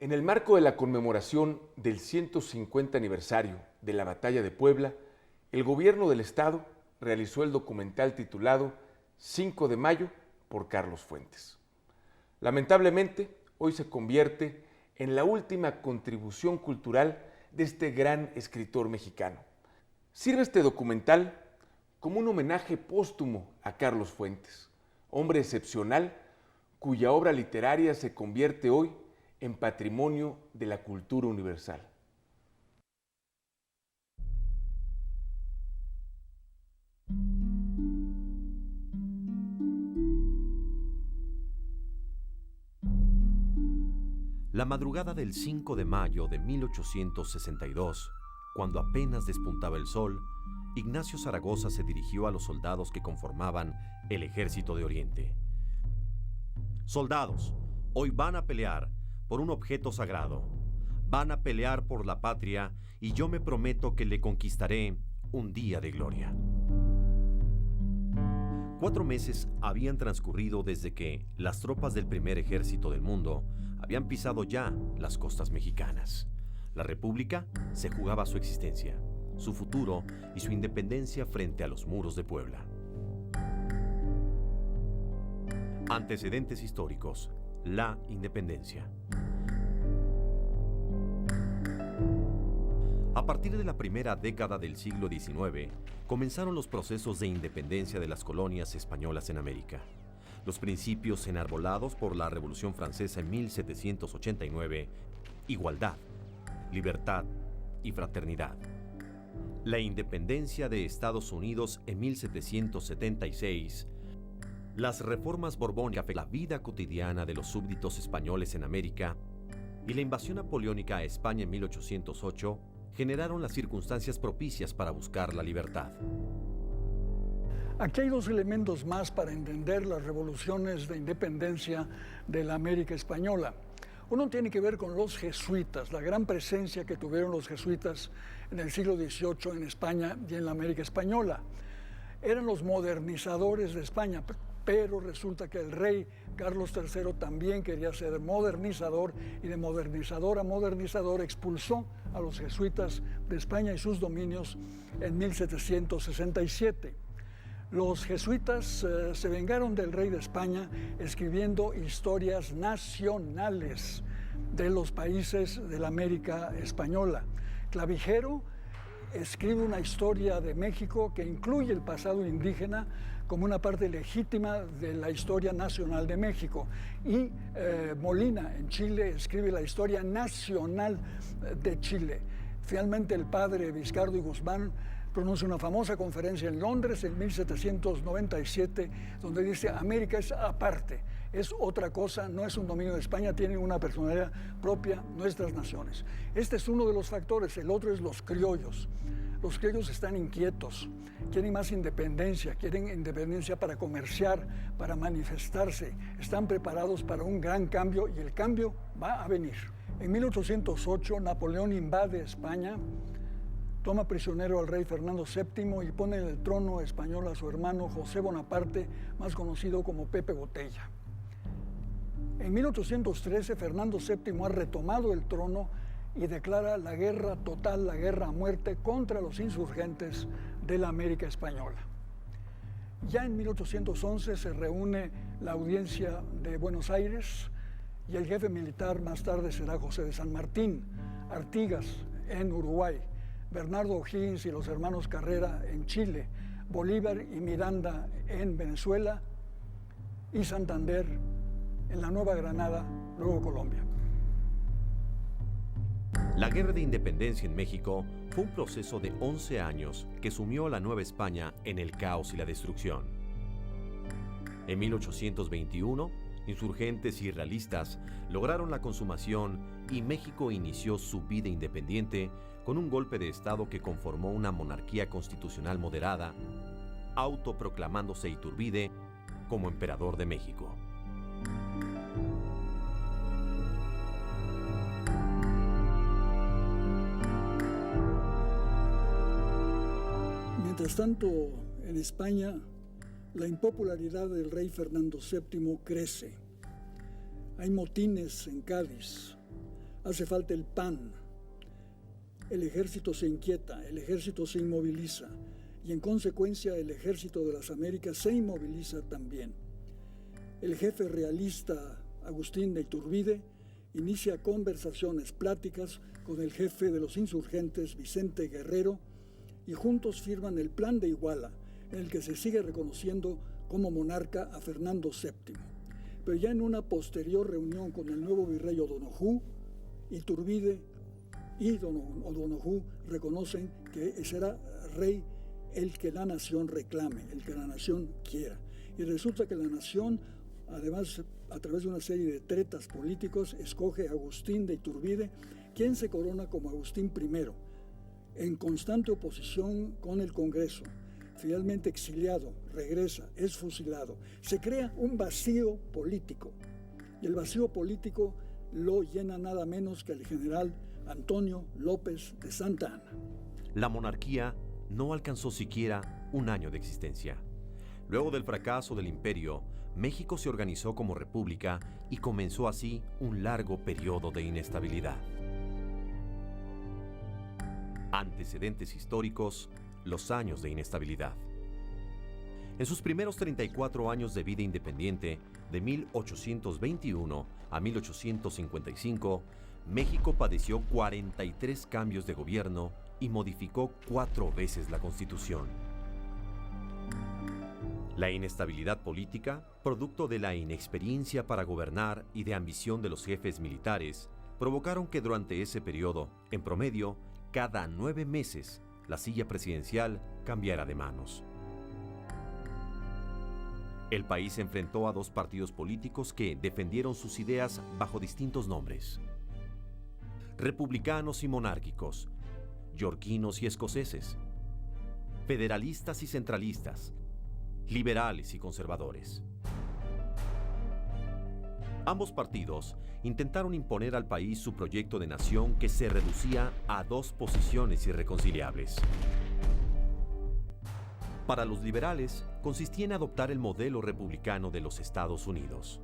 En el marco de la conmemoración del 150 aniversario de la Batalla de Puebla, el gobierno del Estado realizó el documental titulado 5 de Mayo por Carlos Fuentes. Lamentablemente, hoy se convierte en la última contribución cultural de este gran escritor mexicano. Sirve este documental como un homenaje póstumo a Carlos Fuentes, hombre excepcional cuya obra literaria se convierte hoy en patrimonio de la cultura universal. La madrugada del 5 de mayo de 1862, cuando apenas despuntaba el sol, Ignacio Zaragoza se dirigió a los soldados que conformaban el Ejército de Oriente. Soldados, hoy van a pelear por un objeto sagrado. Van a pelear por la patria y yo me prometo que le conquistaré un día de gloria. 4 meses habían transcurrido desde que las tropas del primer ejército del mundo habían pisado ya las costas mexicanas. La República se jugaba su existencia, su futuro y su independencia frente a los muros de Puebla. Antecedentes históricos: la independencia. A partir de la primera década del siglo XIX, comenzaron los procesos de independencia de las colonias españolas en América. Los principios enarbolados por la Revolución Francesa en 1789, igualdad, libertad y fraternidad. La independencia de Estados Unidos en 1776, las reformas borbónicas, la vida cotidiana de los súbditos españoles en América y la invasión napoleónica a España en 1808 generaron las circunstancias propicias para buscar la libertad. Aquí hay 2 elementos más para entender las revoluciones de independencia de la América española. Uno tiene que ver con los jesuitas, la gran presencia que tuvieron los jesuitas en el siglo XVIII en España y en la América española. Eran los modernizadores de España, pero resulta que el rey Carlos III también quería ser modernizador y de modernizador a modernizador expulsó a los jesuitas de España y sus dominios en 1767. Los jesuitas se vengaron del rey de España escribiendo historias nacionales de los países de la América española. Clavijero escribe una historia de México que incluye el pasado indígena como una parte legítima de la historia nacional de México. Y Molina, en Chile, escribe la historia nacional de Chile. Finalmente, el padre Vizcardo y Guzmán pronuncia una famosa conferencia en Londres en 1797, donde dice: América es aparte, es otra cosa, no es un dominio de España, tiene una personalidad propia, nuestras naciones. Este es uno de los factores. El otro es los criollos. Los criollos están inquietos, quieren más independencia, quieren independencia para comerciar, para manifestarse, están preparados para un gran cambio y el cambio va a venir. En 1808 Napoleón invade España, toma prisionero al rey Fernando VII y pone en el trono español a su hermano José Bonaparte, más conocido como Pepe Botella. En 1813 Fernando VII ha retomado el trono y declara la guerra total, la guerra a muerte contra los insurgentes de la América española. Ya en 1811 se reúne la audiencia de Buenos Aires y el jefe militar más tarde será José de San Martín, Artigas en Uruguay, Bernardo O'Higgins y los hermanos Carrera en Chile, Bolívar y Miranda en Venezuela y Santander en la Nueva Granada, luego Colombia. La Guerra de Independencia en México fue un proceso de 11 años que sumió a la Nueva España en el caos y la destrucción. En 1821, insurgentes y realistas lograron la consumación y México inició su vida independiente con un golpe de Estado que conformó una monarquía constitucional moderada, autoproclamándose Iturbide como emperador de México. Mientras tanto, en España, la impopularidad del rey Fernando VII crece. Hay motines en Cádiz. Hace falta el pan. El ejército se inquieta, el ejército se inmoviliza y en consecuencia el ejército de las Américas se inmoviliza también. El jefe realista Agustín de Iturbide inicia conversaciones, pláticas con el jefe de los insurgentes Vicente Guerrero y juntos firman el Plan de Iguala, en el que se sigue reconociendo como monarca a Fernando VII. Pero ya en una posterior reunión con el nuevo virrey O'Donoghue, Iturbide y O'Donoghue reconocen que será rey el que la nación reclame, el que la nación quiera. Y resulta que la nación, además, a través de una serie de tretas políticos, escoge a Agustín de Iturbide, quien se corona como Agustín I, en constante oposición con el Congreso. Finalmente exiliado, regresa, es fusilado. Se crea un vacío político. Y el vacío político lo llena nada menos que el general Antonio López de Santa Anna. La monarquía no alcanzó siquiera un año de existencia. Luego del fracaso del imperio, México se organizó como república y comenzó así un largo periodo de inestabilidad. Antecedentes históricos: los años de inestabilidad. En sus primeros 34 años de vida independiente, de 1821 a 1855, México padeció 43 cambios de gobierno y modificó 4 veces la Constitución. La inestabilidad política, producto de la inexperiencia para gobernar y de ambición de los jefes militares, provocaron que durante ese periodo, en promedio, cada 9 meses, la silla presidencial cambiara de manos. El país se enfrentó a 2 partidos políticos que defendieron sus ideas bajo distintos nombres: republicanos y monárquicos, yorquinos y escoceses, federalistas y centralistas, liberales y conservadores. Ambos partidos intentaron imponer al país su proyecto de nación, que se reducía a 2 posiciones irreconciliables. Para los liberales, consistía en adoptar el modelo republicano de los Estados Unidos.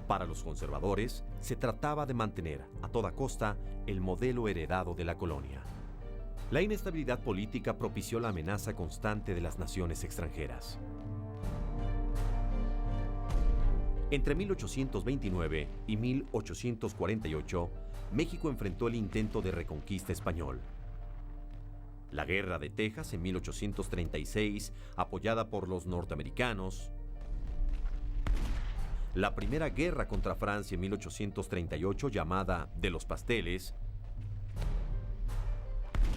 Para los conservadores, se trataba de mantener a toda costa el modelo heredado de la colonia. La inestabilidad política propició la amenaza constante de las naciones extranjeras. Entre 1829 y 1848, México enfrentó el intento de reconquista español. La Guerra de Texas en 1836, apoyada por los norteamericanos. La Primera Guerra contra Francia en 1838, llamada de los pasteles.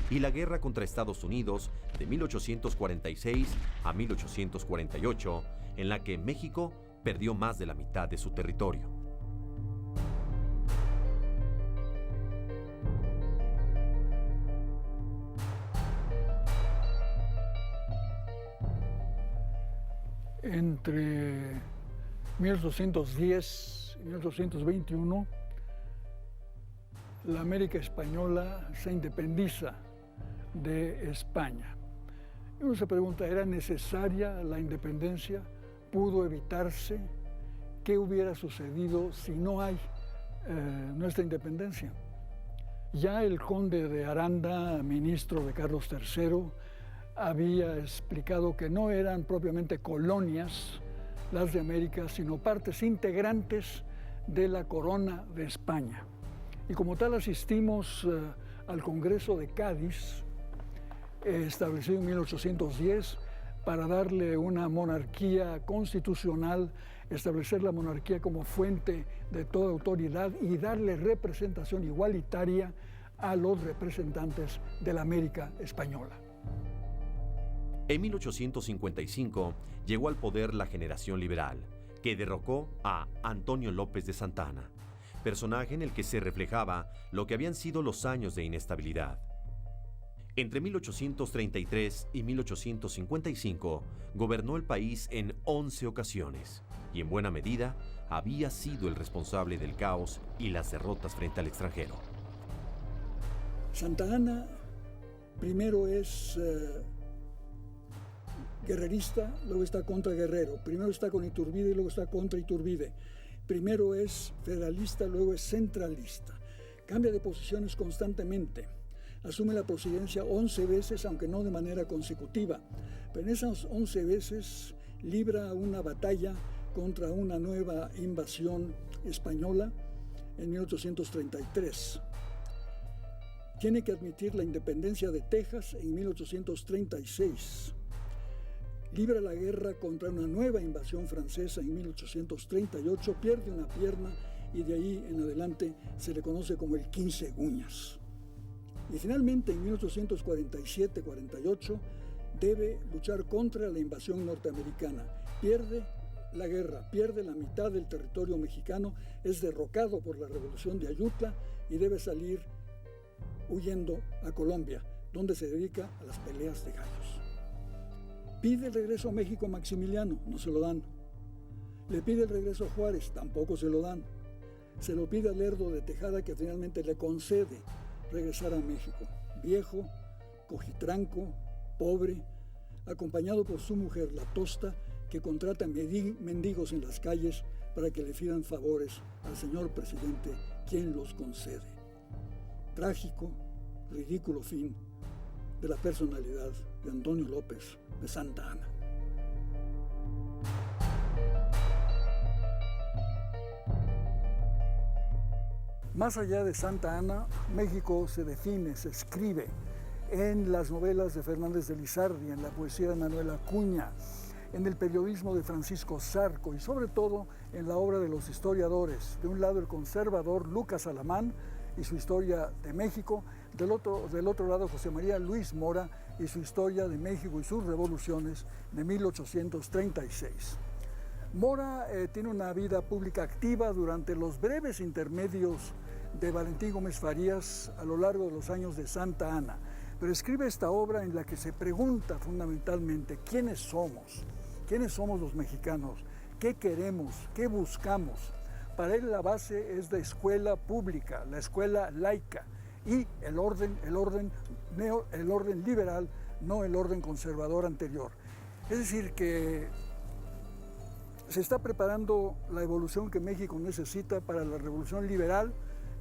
Y la Guerra contra Estados Unidos de 1846 a 1848, en la que México perdió más de la mitad de su territorio. Entre 1810 y 1821, la América española se independiza de España. Y uno se pregunta, ¿era necesaria la independencia? ¿Pudo evitarse? ¿Qué hubiera sucedido si no hay nuestra independencia? Ya el conde de Aranda, ministro de Carlos III, había explicado que no eran propiamente colonias las de América, sino partes integrantes de la corona de España. Y como tal asistimos al Congreso de Cádiz, establecido en 1810, para darle una monarquía constitucional, establecer la monarquía como fuente de toda autoridad y darle representación igualitaria a los representantes de la América española. En 1855 llegó al poder la generación liberal, que derrocó a Antonio López de Santa Anna, personaje en el que se reflejaba lo que habían sido los años de inestabilidad. Entre 1833 y 1855 gobernó el país en 11 ocasiones y en buena medida había sido el responsable del caos y las derrotas frente al extranjero. Santa Anna primero es guerrerista, luego está contra Guerrero, primero está con Iturbide y luego está contra Iturbide. Primero es federalista, luego es centralista. Cambia de posiciones constantemente. Asume la presidencia 11 veces, aunque no de manera consecutiva. Pero en esas 11 veces libra una batalla contra una nueva invasión española en 1833. Tiene que admitir la independencia de Texas en 1836. Libra la guerra contra una nueva invasión francesa en 1838, pierde una pierna y de ahí en adelante se le conoce como el 15 uñas. Y finalmente en 1847-48 debe luchar contra la invasión norteamericana. Pierde la guerra, pierde la mitad del territorio mexicano, es derrocado por la Revolución de Ayutla y debe salir huyendo a Colombia, donde se dedica a las peleas de gallos. Pide el regreso a México a Maximiliano, no se lo dan. Le pide el regreso a Juárez, tampoco se lo dan. Se lo pide a Lerdo de Tejada, que finalmente le concede regresar a México. Viejo, cojitranco, pobre, acompañado por su mujer, la Tosta, que contrata mendigos en las calles para que le pidan favores al señor presidente, quien los concede. Trágico, ridículo fin de la personalidad de Antonio López de Santa Anna. Más allá de Santa Anna, México se define, se escribe en las novelas de Fernández de Lizardi, en la poesía de Manuel Acuña, en el periodismo de Francisco Zarco y sobre todo en la obra de los historiadores. De un lado el conservador Lucas Alamán y su historia de México, del otro lado José María Luis Mora y su historia de México y sus revoluciones de 1836. Mora tiene una vida pública activa durante los breves intermedios de Valentín Gómez Farías a lo largo de los años de Santa Anna, pero escribe esta obra en la que se pregunta fundamentalmente quiénes somos los mexicanos, qué queremos, qué buscamos. Para él la base es la escuela pública, la escuela laica y el orden liberal, no el orden conservador anterior. Es decir, que se está preparando la evolución que México necesita para la revolución liberal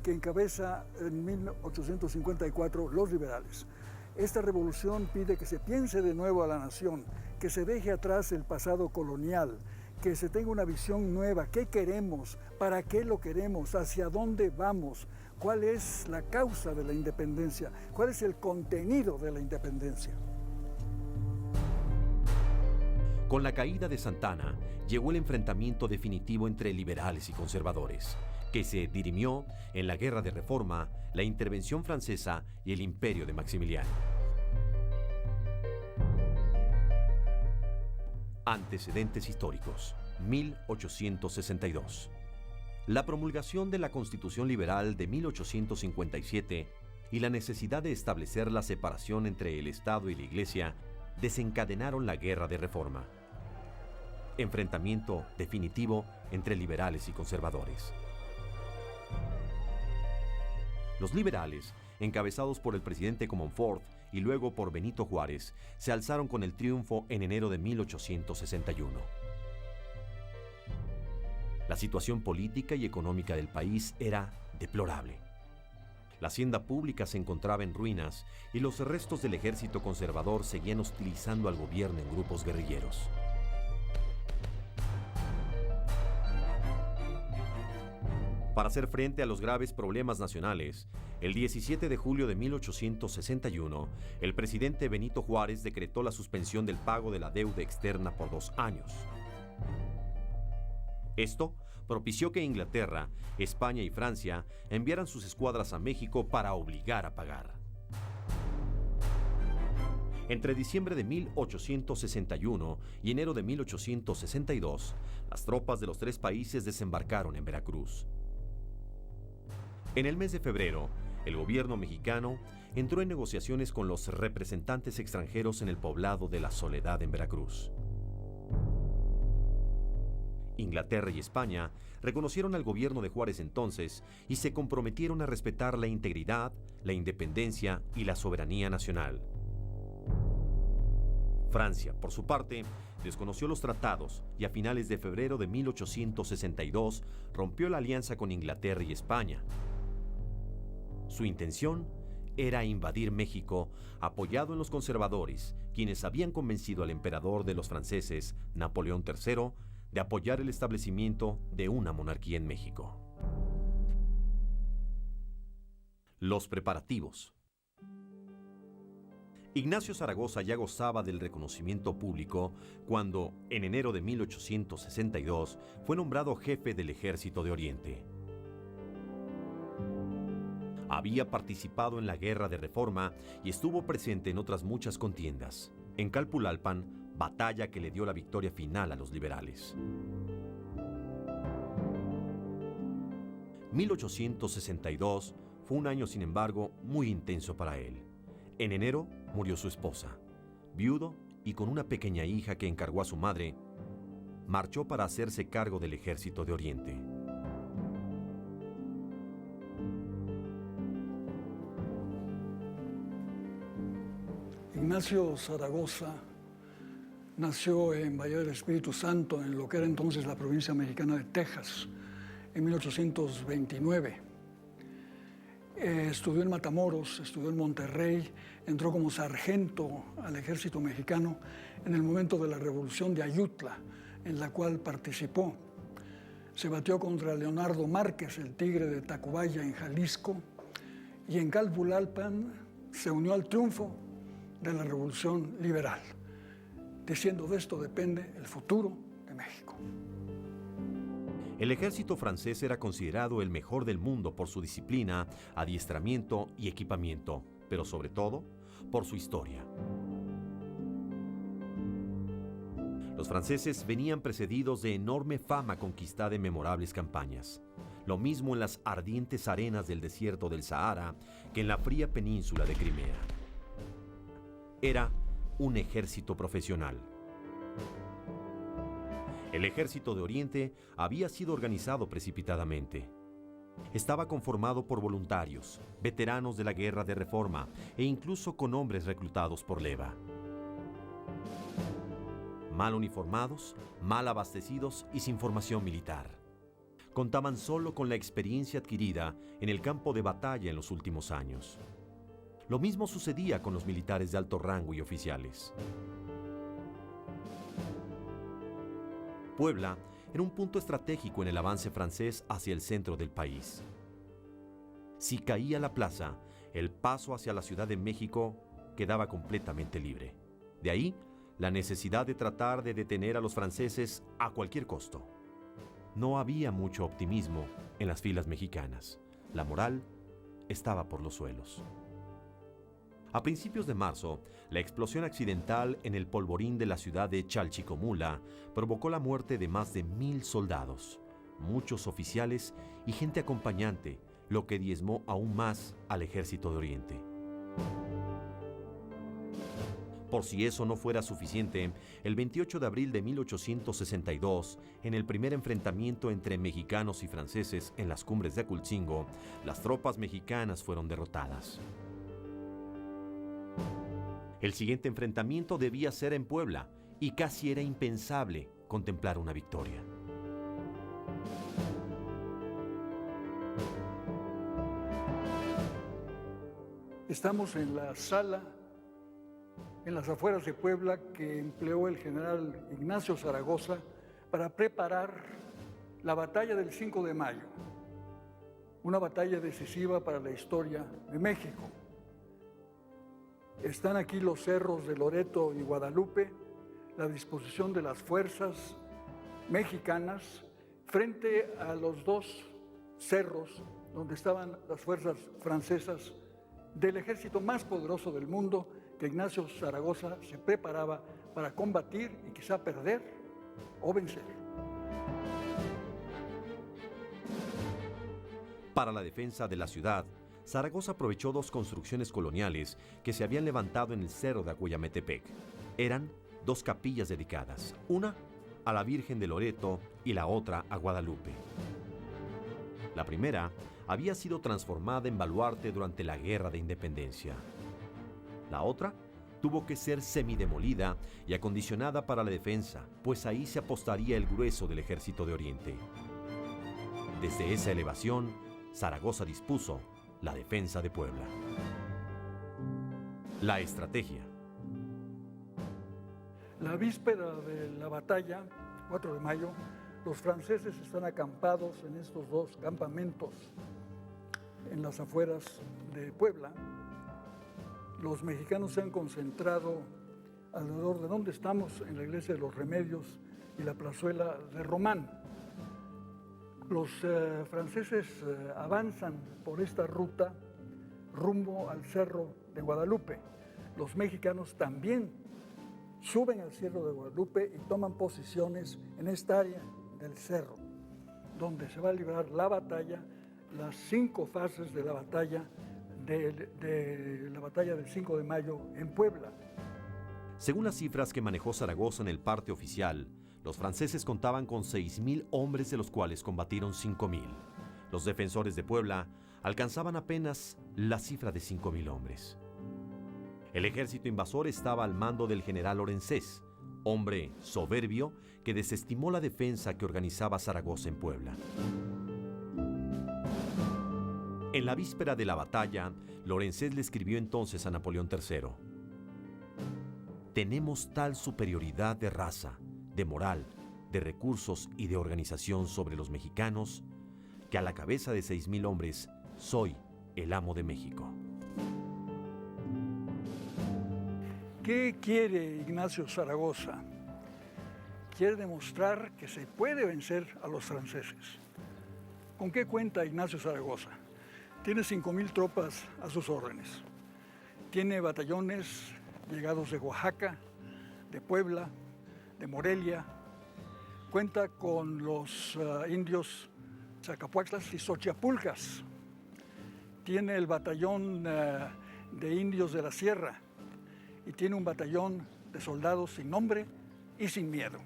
que encabeza en 1854 los liberales. Esta revolución pide que se piense de nuevo a la nación, que se deje atrás el pasado colonial, que se tenga una visión nueva. ¿Qué queremos? ¿Para qué lo queremos? ¿Hacia dónde vamos? ¿Cuál es la causa de la independencia? ¿Cuál es el contenido de la independencia? Con la caída de Santa Anna, llegó el enfrentamiento definitivo entre liberales y conservadores, que se dirimió en la Guerra de Reforma, la intervención francesa y el imperio de Maximiliano. Antecedentes históricos, 1862. La promulgación de la Constitución Liberal de 1857 y la necesidad de establecer la separación entre el Estado y la Iglesia desencadenaron la Guerra de Reforma. Enfrentamiento definitivo entre liberales y conservadores. Los liberales, encabezados por el presidente Comonfort y luego por Benito Juárez, se alzaron con el triunfo en enero de 1861. La situación política y económica del país era deplorable. La hacienda pública se encontraba en ruinas y los restos del ejército conservador seguían hostilizando al gobierno en grupos guerrilleros. Para hacer frente a los graves problemas nacionales, el 17 de julio de 1861, el presidente Benito Juárez decretó la suspensión del pago de la deuda externa por 2 años. Esto propició que Inglaterra, España y Francia enviaran sus escuadras a México para obligar a pagar. Entre diciembre de 1861 y enero de 1862, las tropas de los 3 países desembarcaron en Veracruz. En el mes de febrero, el gobierno mexicano entró en negociaciones con los representantes extranjeros en el poblado de La Soledad en Veracruz. Inglaterra y España reconocieron al gobierno de Juárez entonces y se comprometieron a respetar la integridad, la independencia y la soberanía nacional. Francia, por su parte, desconoció los tratados y a finales de febrero de 1862 rompió la alianza con Inglaterra y España. Su intención era invadir México, apoyado en los conservadores, quienes habían convencido al emperador de los franceses, Napoleón III, de apoyar el establecimiento de una monarquía en México. Los preparativos. Ignacio Zaragoza ya gozaba del reconocimiento público cuando, en enero de 1862, fue nombrado jefe del Ejército de Oriente. Había participado en la Guerra de Reforma y estuvo presente en otras muchas contiendas. En Calpulalpan, batalla que le dio la victoria final a los liberales. 1862 fue un año, sin embargo, muy intenso para él. En enero murió su esposa. Viudo y con una pequeña hija que encargó a su madre, marchó para hacerse cargo del Ejército de Oriente. Ignacio Zaragoza nació en Bahía del Espíritu Santo, en lo que era entonces la provincia mexicana de Texas, en 1829. Estudió en Matamoros, estudió en Monterrey, entró como sargento al ejército mexicano en el momento de la Revolución de Ayutla, en la cual participó. Se batió contra Leonardo Márquez, el tigre de Tacubaya, en Jalisco, y en Calpulalpan se unió al triunfo de la Revolución Liberal, diciendo: de esto depende el futuro de México. El ejército francés era considerado el mejor del mundo por su disciplina, adiestramiento y equipamiento, pero sobre todo por su historia. Los franceses venían precedidos de enorme fama conquistada en memorables campañas. Lo mismo en las ardientes arenas del desierto del Sahara que en la fría península de Crimea. Era un ejército profesional. El Ejército de Oriente había sido organizado precipitadamente. Estaba conformado por voluntarios, veteranos de la Guerra de Reforma e incluso con hombres reclutados por leva. Mal uniformados, mal abastecidos y sin formación militar. Contaban solo con la experiencia adquirida en el campo de batalla en los últimos años. Lo mismo sucedía con los militares de alto rango y oficiales. Puebla era un punto estratégico en el avance francés hacia el centro del país. Si caía la plaza, el paso hacia la Ciudad de México quedaba completamente libre. De ahí, la necesidad de tratar de detener a los franceses a cualquier costo. No había mucho optimismo en las filas mexicanas. La moral estaba por los suelos. A principios de marzo, la explosión accidental en el polvorín de la ciudad de Chalchicomula provocó la muerte de más de 1,000 soldados, muchos oficiales y gente acompañante, lo que diezmó aún más al Ejército de Oriente. Por si eso no fuera suficiente, el 28 de abril de 1862, en el primer enfrentamiento entre mexicanos y franceses en las cumbres de Acultzingo, las tropas mexicanas fueron derrotadas. El siguiente enfrentamiento debía ser en Puebla y casi era impensable contemplar una victoria. Estamos en la sala, en las afueras de Puebla, que empleó el general Ignacio Zaragoza para preparar la batalla del 5 de mayo, una batalla decisiva para la historia de México. Están aquí los cerros de Loreto y Guadalupe, la disposición de las fuerzas mexicanas frente a los dos cerros donde estaban las fuerzas francesas del ejército más poderoso del mundo, que Ignacio Zaragoza se preparaba para combatir y quizá perder o vencer. Para la defensa de la ciudad, Zaragoza aprovechó dos construcciones coloniales que se habían levantado en el cerro de Acuyametepec. Eran dos capillas dedicadas, una a la Virgen de Loreto y la otra a Guadalupe. La primera había sido transformada en baluarte durante la Guerra de Independencia. La otra tuvo que ser semidemolida y acondicionada para la defensa, pues ahí se apostaría el grueso del Ejército de Oriente. Desde esa elevación, Zaragoza dispuso la defensa de Puebla. La estrategia. La víspera de la batalla, 4 de mayo, los franceses están acampados en estos dos campamentos en las afueras de Puebla. Los mexicanos se han concentrado alrededor de donde estamos, en la iglesia de los Remedios y la plazuela de Román. Los franceses avanzan por esta ruta rumbo al Cerro de Guadalupe. Los mexicanos también suben al Cerro de Guadalupe y toman posiciones en esta área del cerro, donde se va a librar la batalla, las 5 fases de la batalla del 5 de mayo en Puebla. Según las cifras que manejó Zaragoza en el parte oficial, los franceses contaban con 6,000 hombres, de los cuales combatieron 5,000. Los defensores de Puebla alcanzaban apenas la cifra de 5,000 hombres. El ejército invasor estaba al mando del general Lorenzés, hombre soberbio que desestimó la defensa que organizaba Zaragoza en Puebla. En la víspera de la batalla, Lorenzés le escribió entonces a Napoleón III: «Tenemos tal superioridad de raza, de moral, de recursos y de organización sobre los mexicanos, que a la cabeza de 6,000 hombres soy el amo de México». ¿Qué quiere Ignacio Zaragoza? Quiere demostrar que se puede vencer a los franceses. ¿Con qué cuenta Ignacio Zaragoza? Tiene 5,000 tropas a sus órdenes. Tiene batallones llegados de Oaxaca, de Puebla, de Morelia. Cuenta con los indios Zacapuaxtlas y Xochiapulcas. Tiene el batallón de indios de la Sierra y tiene un batallón de soldados sin nombre y sin miedo.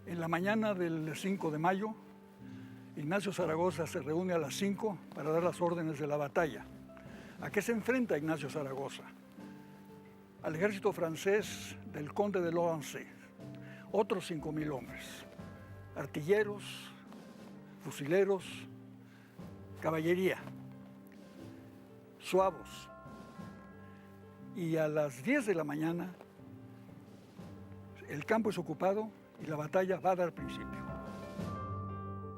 En la mañana del 5 de mayo, Ignacio Zaragoza se reúne a las 5 para dar las órdenes de la batalla. ¿A qué se enfrenta Ignacio Zaragoza? Al ejército francés del conde de Lorenzé, otros 5,000 hombres, artilleros, fusileros, caballería, zuavos. Y a las 10 de la mañana el campo es ocupado y la batalla va a dar principio.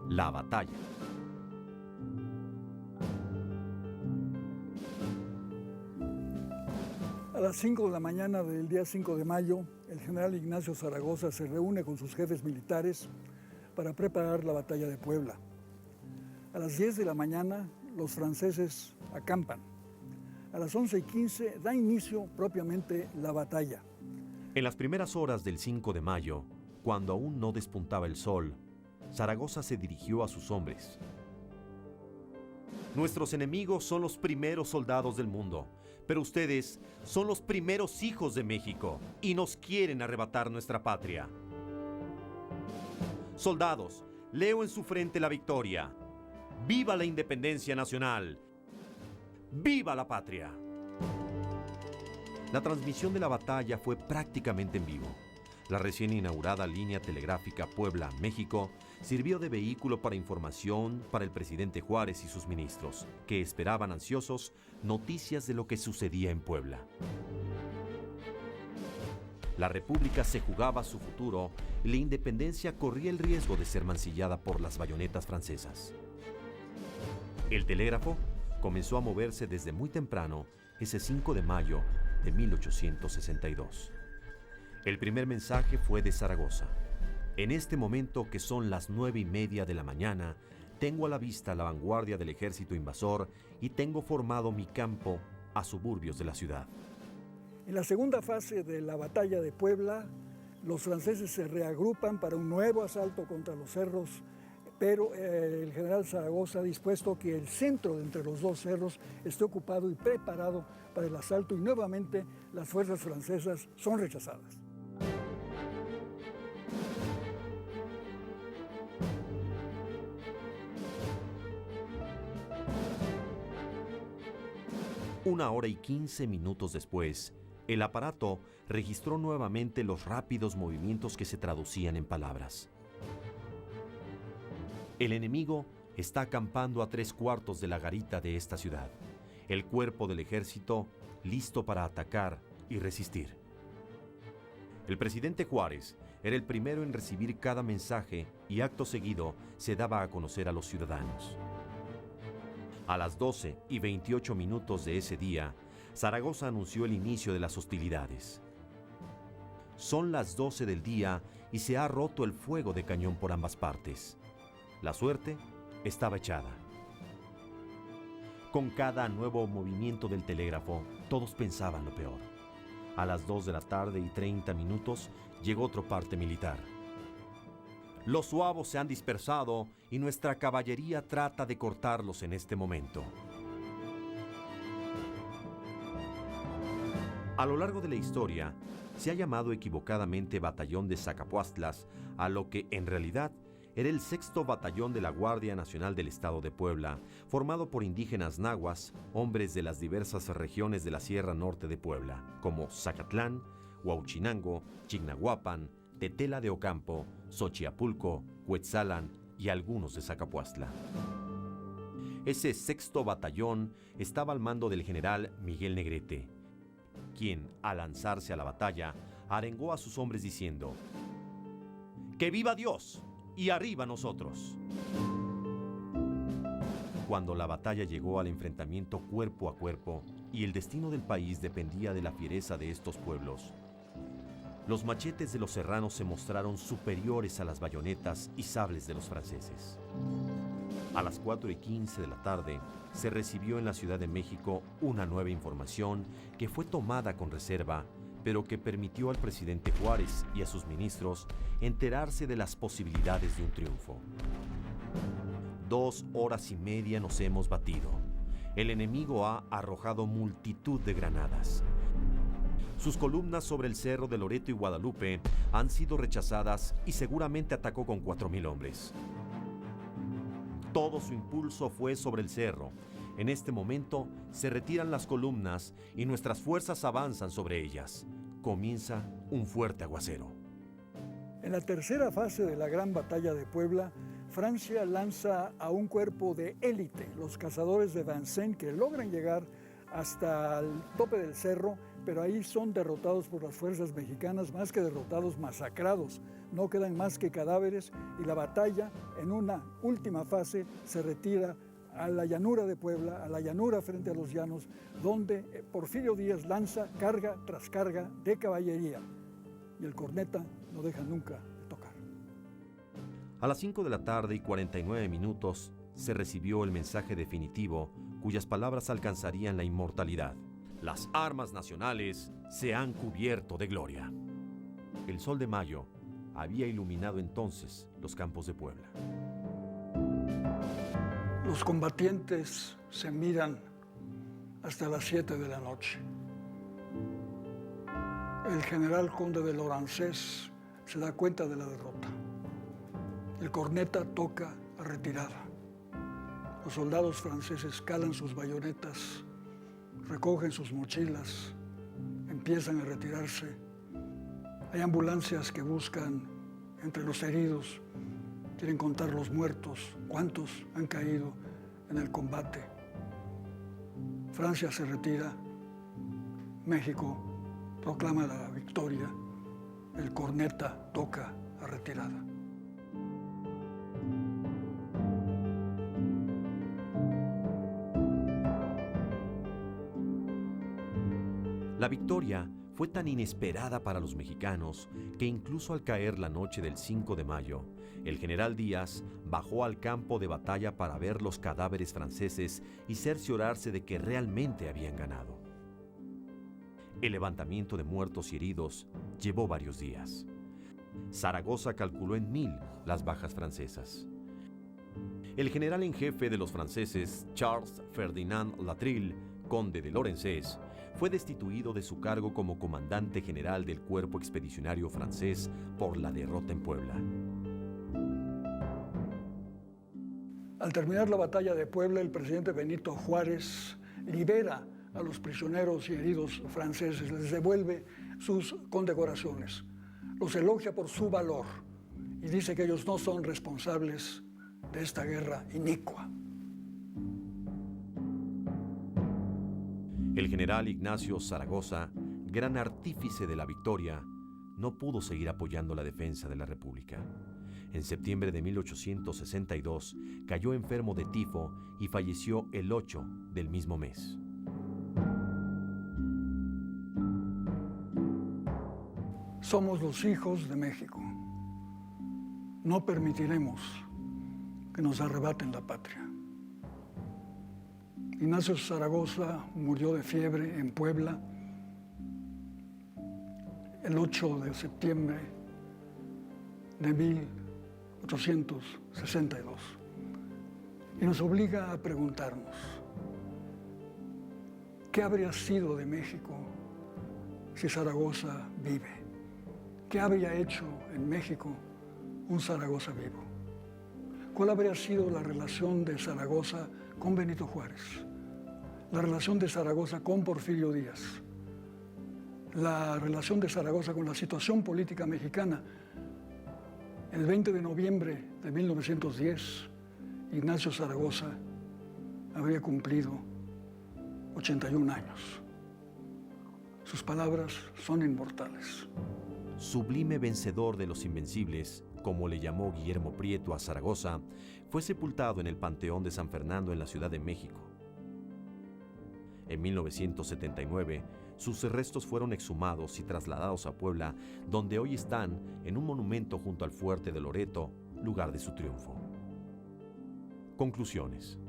La batalla. A las 5 de la mañana del día 5 de mayo, el general Ignacio Zaragoza se reúne con sus jefes militares para preparar la batalla de Puebla. A las 10 de la mañana, los franceses acampan. A las 11:15 da inicio propiamente la batalla. En las primeras horas del 5 de mayo, cuando aún no despuntaba el sol, Zaragoza se dirigió a sus hombres. Nuestros enemigos son los primeros soldados del mundo, pero ustedes son los primeros hijos de México y nos quieren arrebatar nuestra patria. Soldados, leo en su frente la victoria. ¡Viva la independencia nacional! ¡Viva la patria! La transmisión de la batalla fue prácticamente en vivo. La recién inaugurada línea telegráfica Puebla-México sirvió de vehículo para información para el presidente Juárez y sus ministros, que esperaban ansiosos noticias de lo que sucedía en Puebla. La República se jugaba su futuro y la independencia corría el riesgo de ser mancillada por las bayonetas francesas. El telégrafo comenzó a moverse desde muy temprano ese 5 de mayo de 1862. El primer mensaje fue de Zaragoza. En este momento, que son las 9:30 de la mañana, tengo a la vista la vanguardia del ejército invasor y tengo formado mi campo a suburbios de la ciudad. En la segunda fase de la batalla de Puebla, los franceses se reagrupan para un nuevo asalto contra los cerros, pero el general Zaragoza ha dispuesto que el centro de entre los dos cerros esté ocupado y preparado para el asalto, y nuevamente las fuerzas francesas son rechazadas. Una hora y 15 minutos después, el aparato registró nuevamente los rápidos movimientos que se traducían en palabras. El enemigo está acampando a 3/4 de la garita de esta ciudad. El cuerpo del ejército listo para atacar y resistir. El presidente Juárez era el primero en recibir cada mensaje y acto seguido se daba a conocer a los ciudadanos. A las 12:28 de ese día, Zaragoza anunció el inicio de las hostilidades. Son las 12 del día y se ha roto el fuego de cañón por ambas partes. La suerte estaba echada. Con cada nuevo movimiento del telégrafo, todos pensaban lo peor. A las 2:30 llegó otro parte militar. Los suavos se han dispersado y nuestra caballería trata de cortarlos en este momento. A lo largo de la historia, se ha llamado equivocadamente Batallón de Zacapuastlas a lo que en realidad era el 6º Batallón de la Guardia Nacional del Estado de Puebla, formado por indígenas nahuas, hombres de las diversas regiones de la Sierra Norte de Puebla, como Zacatlán, Huauchinango, Chignahuapan, Tetela de Ocampo, Xochiapulco, Cuetzalan y algunos de Zacapuastla. Ese 6º Batallón estaba al mando del general Miguel Negrete, quien, al lanzarse a la batalla, arengó a sus hombres diciendo: ¡Que viva Dios y arriba nosotros! Cuando la batalla llegó al enfrentamiento cuerpo a cuerpo y el destino del país dependía de la fiereza de estos pueblos, los machetes de los serranos se mostraron superiores a las bayonetas y sables de los franceses. A las 4:15 de la tarde se recibió en la Ciudad de México una nueva información que fue tomada con reserva, pero que permitió al presidente Juárez y a sus ministros enterarse de las posibilidades de un triunfo. 2 horas y media nos hemos batido. El enemigo ha arrojado multitud de granadas. Sus columnas sobre el cerro de Loreto y Guadalupe han sido rechazadas y seguramente atacó con 4,000 hombres. Todo su impulso fue sobre el cerro. En este momento se retiran las columnas y nuestras fuerzas avanzan sobre ellas. Comienza un fuerte aguacero. En la tercera fase de la Gran Batalla de Puebla, Francia lanza a un cuerpo de élite, los cazadores de Vincennes, que logran llegar hasta el tope del cerro, pero ahí son derrotados por las fuerzas mexicanas, más que derrotados, masacrados. No quedan más que cadáveres y la batalla, en una última fase, se retira a la llanura de Puebla, a la llanura frente a los llanos, donde Porfirio Díaz lanza carga tras carga de caballería y el corneta no deja nunca de tocar. A las 5:49 se recibió el mensaje definitivo, cuyas palabras alcanzarían la inmortalidad. Las armas nacionales se han cubierto de gloria. El sol de mayo había iluminado entonces los campos de Puebla. Los combatientes se miran hasta las 7 de la noche. El general conde de Lorenzés se da cuenta de la derrota. El corneta toca a retirada. Los soldados franceses calan sus bayonetas, recogen sus mochilas, empiezan a retirarse. Hay ambulancias que buscan entre los heridos, quieren contar los muertos, cuántos han caído en el combate. Francia se retira, México proclama la victoria, el corneta toca a retirada. La victoria fue tan inesperada para los mexicanos que incluso al caer la noche del 5 de mayo, el general Díaz bajó al campo de batalla para ver los cadáveres franceses y cerciorarse de que realmente habían ganado. El levantamiento de muertos y heridos llevó varios días. Zaragoza calculó en 1,000 las bajas francesas. El general en jefe de los franceses, Charles Ferdinand Latreille, conde de Lorenzés, fue destituido de su cargo como comandante general del cuerpo expedicionario francés por la derrota en Puebla. Al terminar la batalla de Puebla, el presidente Benito Juárez libera a los prisioneros y heridos franceses, les devuelve sus condecoraciones, los elogia por su valor y dice que ellos no son responsables de esta guerra inicua. El general Ignacio Zaragoza, gran artífice de la victoria, no pudo seguir apoyando la defensa de la República. En septiembre de 1862 cayó enfermo de tifo y falleció el 8 del mismo mes. Somos los hijos de México. No permitiremos que nos arrebaten la patria. Ignacio Zaragoza murió de fiebre en Puebla el 8 de septiembre de 1862. Y nos obliga a preguntarnos, ¿qué habría sido de México si Zaragoza vive? ¿Qué habría hecho en México un Zaragoza vivo? ¿Cuál habría sido la relación de Zaragoza con Benito Juárez? La relación de Zaragoza con Porfirio Díaz? La relación de Zaragoza con la situación política mexicana. El 20 de noviembre de 1910, Ignacio Zaragoza habría cumplido 81 años. Sus palabras son inmortales. Sublime vencedor de los invencibles, como le llamó Guillermo Prieto a Zaragoza, fue sepultado en el Panteón de San Fernando en la Ciudad de México. En 1979, sus restos fueron exhumados y trasladados a Puebla, donde hoy están en un monumento junto al Fuerte de Loreto, lugar de su triunfo. Conclusiones.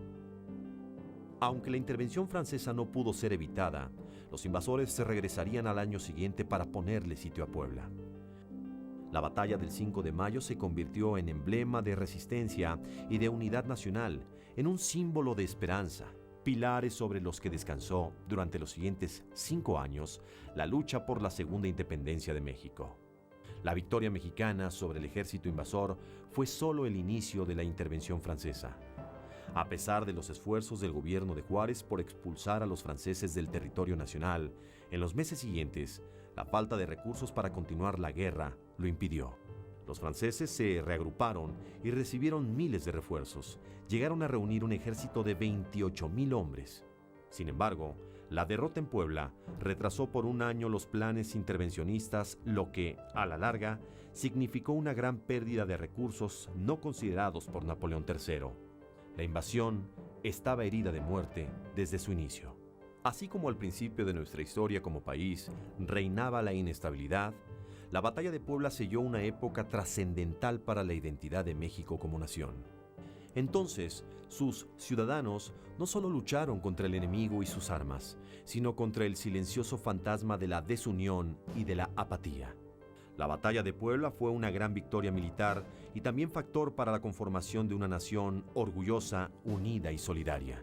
Aunque la intervención francesa no pudo ser evitada, los invasores se regresarían al año siguiente para ponerle sitio a Puebla. La batalla del 5 de mayo se convirtió en emblema de resistencia y de unidad nacional, en un símbolo de esperanza, pilares sobre los que descansó durante los siguientes 5 años la lucha por la segunda independencia de México. La victoria mexicana sobre el ejército invasor fue solo el inicio de la intervención francesa. A pesar de los esfuerzos del gobierno de Juárez por expulsar a los franceses del territorio nacional, en los meses siguientes, la falta de recursos para continuar la guerra lo impidió. Los franceses se reagruparon y recibieron miles de refuerzos. Llegaron a reunir un ejército de 28,000 hombres. Sin embargo, la derrota en Puebla retrasó por un año los planes intervencionistas, lo que, a la larga, significó una gran pérdida de recursos no considerados por Napoleón III. La invasión estaba herida de muerte desde su inicio. Así como al principio de nuestra historia como país reinaba la inestabilidad, la batalla de Puebla selló una época trascendental para la identidad de México como nación. Entonces, sus ciudadanos no solo lucharon contra el enemigo y sus armas, sino contra el silencioso fantasma de la desunión y de la apatía. La batalla de Puebla fue una gran victoria militar y también factor para la conformación de una nación orgullosa, unida y solidaria.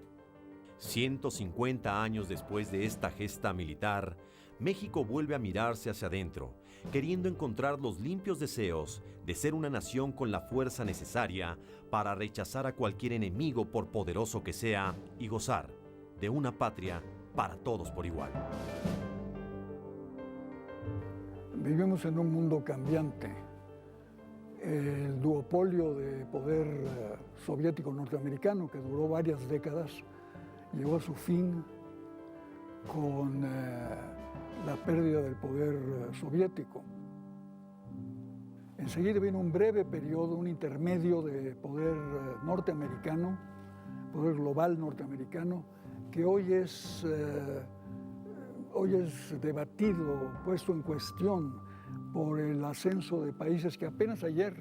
150 años después de esta gesta militar, México vuelve a mirarse hacia adentro, queriendo encontrar los limpios deseos de ser una nación con la fuerza necesaria para rechazar a cualquier enemigo por poderoso que sea y gozar de una patria para todos por igual. Vivimos en un mundo cambiante. El duopolio de poder soviético-norteamericano, que duró varias décadas, llegó a su fin con la pérdida del poder soviético. Enseguida viene un breve periodo, un intermedio de poder norteamericano, poder global norteamericano, que hoy es debatido, puesto en cuestión por el ascenso de países que apenas ayer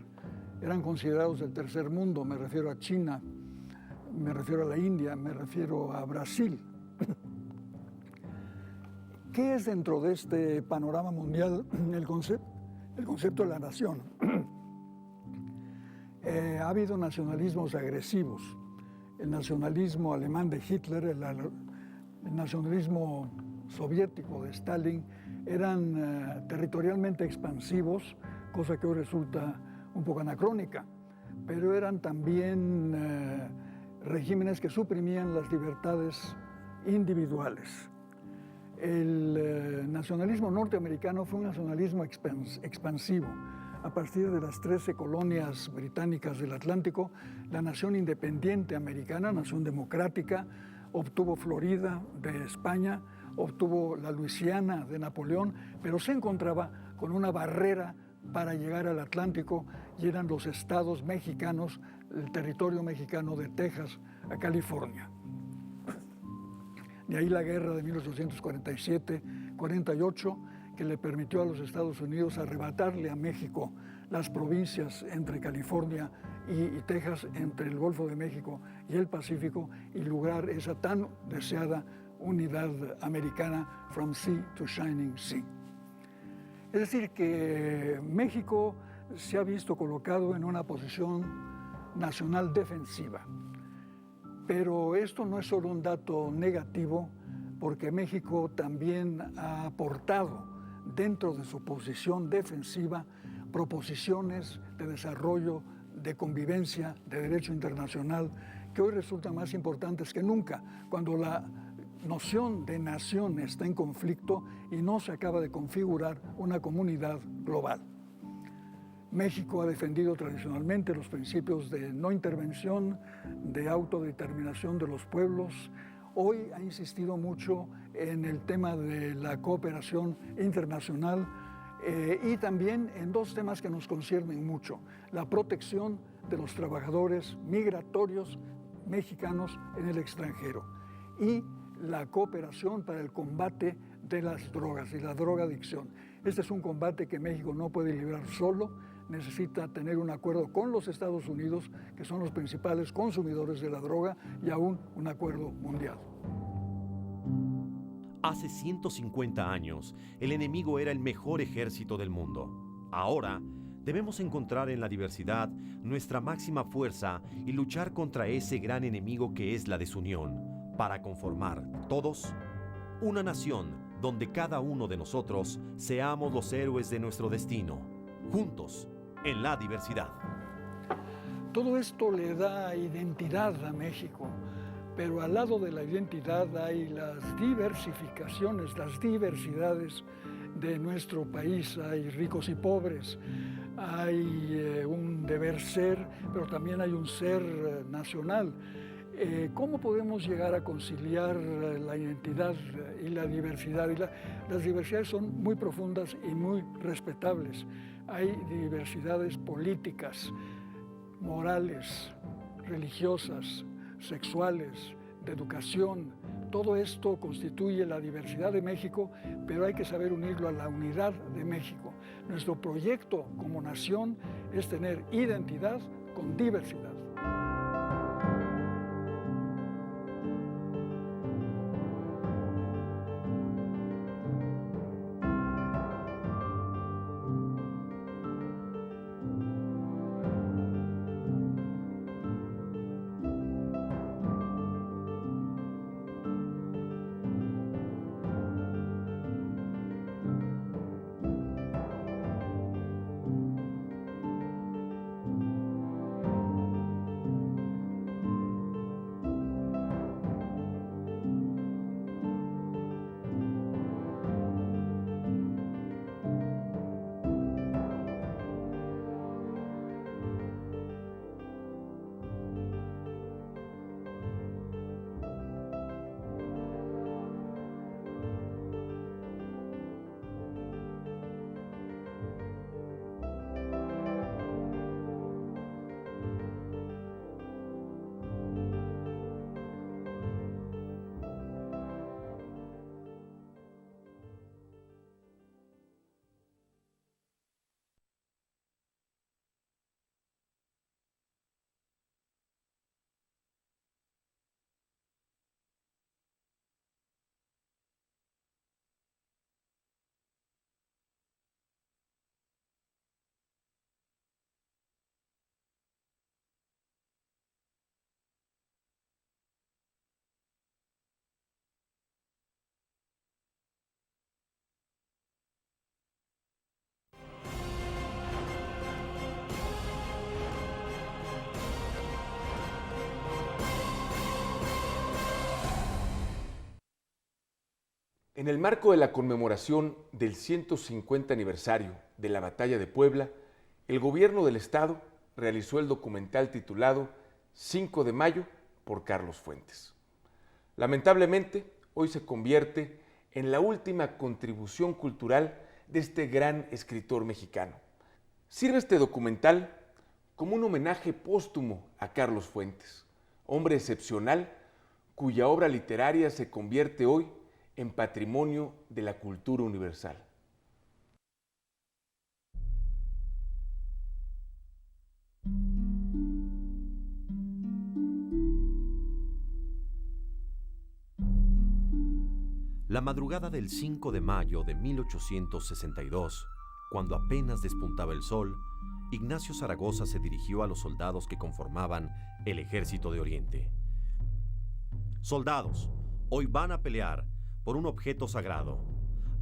eran considerados del tercer mundo. Me refiero a China, me refiero a la India, me refiero a Brasil. ¿Qué es dentro de este panorama mundial el concepto de la nación? Ha habido nacionalismos agresivos. El nacionalismo alemán de Hitler, el nacionalismo soviético de Stalin, eran territorialmente expansivos, cosa que hoy resulta un poco anacrónica, pero eran también regímenes que suprimían las libertades individuales. El nacionalismo norteamericano fue un nacionalismo expansivo. a partir de las 13 colonias británicas del Atlántico, la nación independiente americana, nación democrática, obtuvo Florida de España, obtuvo la Luisiana de Napoleón, pero se encontraba con una barrera para llegar al Atlántico, y eran los estados mexicanos, el territorio mexicano de Texas a California. De ahí la guerra de 1847-48, que le permitió a los Estados Unidos arrebatarle a México las provincias entre California y Texas, entre el Golfo de México y el Pacífico, y lograr esa tan deseada unidad americana, from sea to shining sea. Es decir, que México se ha visto colocado en una posición nacional defensiva. Pero esto no es solo un dato negativo, porque México también ha aportado dentro de su posición defensiva proposiciones de desarrollo, de convivencia, de derecho internacional, que hoy resultan más importantes que nunca, cuando la noción de nación está en conflicto y no se acaba de configurar una comunidad global. México ha defendido tradicionalmente los principios de no intervención, de autodeterminación de los pueblos. Hoy ha insistido mucho en el tema de la cooperación internacional y también en dos temas que nos conciernen mucho: la protección de los trabajadores migratorios mexicanos en el extranjero y la cooperación para el combate de las drogas y la drogadicción. Este es un combate que México no puede librar solo, necesita tener un acuerdo con los Estados Unidos, que son los principales consumidores de la droga, y aún un acuerdo mundial. Hace 150 años, el enemigo era el mejor ejército del mundo. Ahora, debemos encontrar en la diversidad nuestra máxima fuerza y luchar contra ese gran enemigo que es la desunión, para conformar todos una nación donde cada uno de nosotros seamos los héroes de nuestro destino, juntos, en la diversidad. Todo esto le da identidad a México, pero al lado de la identidad hay las diversificaciones, las diversidades de nuestro país. Hay ricos y pobres, hay un deber ser, pero también hay un ser nacional. ¿Cómo podemos llegar a conciliar la identidad y la diversidad? Las diversidades son muy profundas y muy respetables. Hay diversidades políticas, morales, religiosas, sexuales, de educación. Todo esto constituye la diversidad de México, pero hay que saber unirlo a la unidad de México. Nuestro proyecto como nación es tener identidad con diversidad. En el marco de la conmemoración del 150 aniversario de la Batalla de Puebla, el gobierno del estado realizó el documental titulado 5 de mayo por Carlos Fuentes. Lamentablemente, hoy se convierte en la última contribución cultural de este gran escritor mexicano. Sirve este documental como un homenaje póstumo a Carlos Fuentes, hombre excepcional cuya obra literaria se convierte hoy en patrimonio de la cultura universal. La madrugada del 5 de mayo de 1862, cuando apenas despuntaba el sol, Ignacio Zaragoza se dirigió a los soldados que conformaban el Ejército de Oriente. Soldados, hoy van a pelear por un objeto sagrado.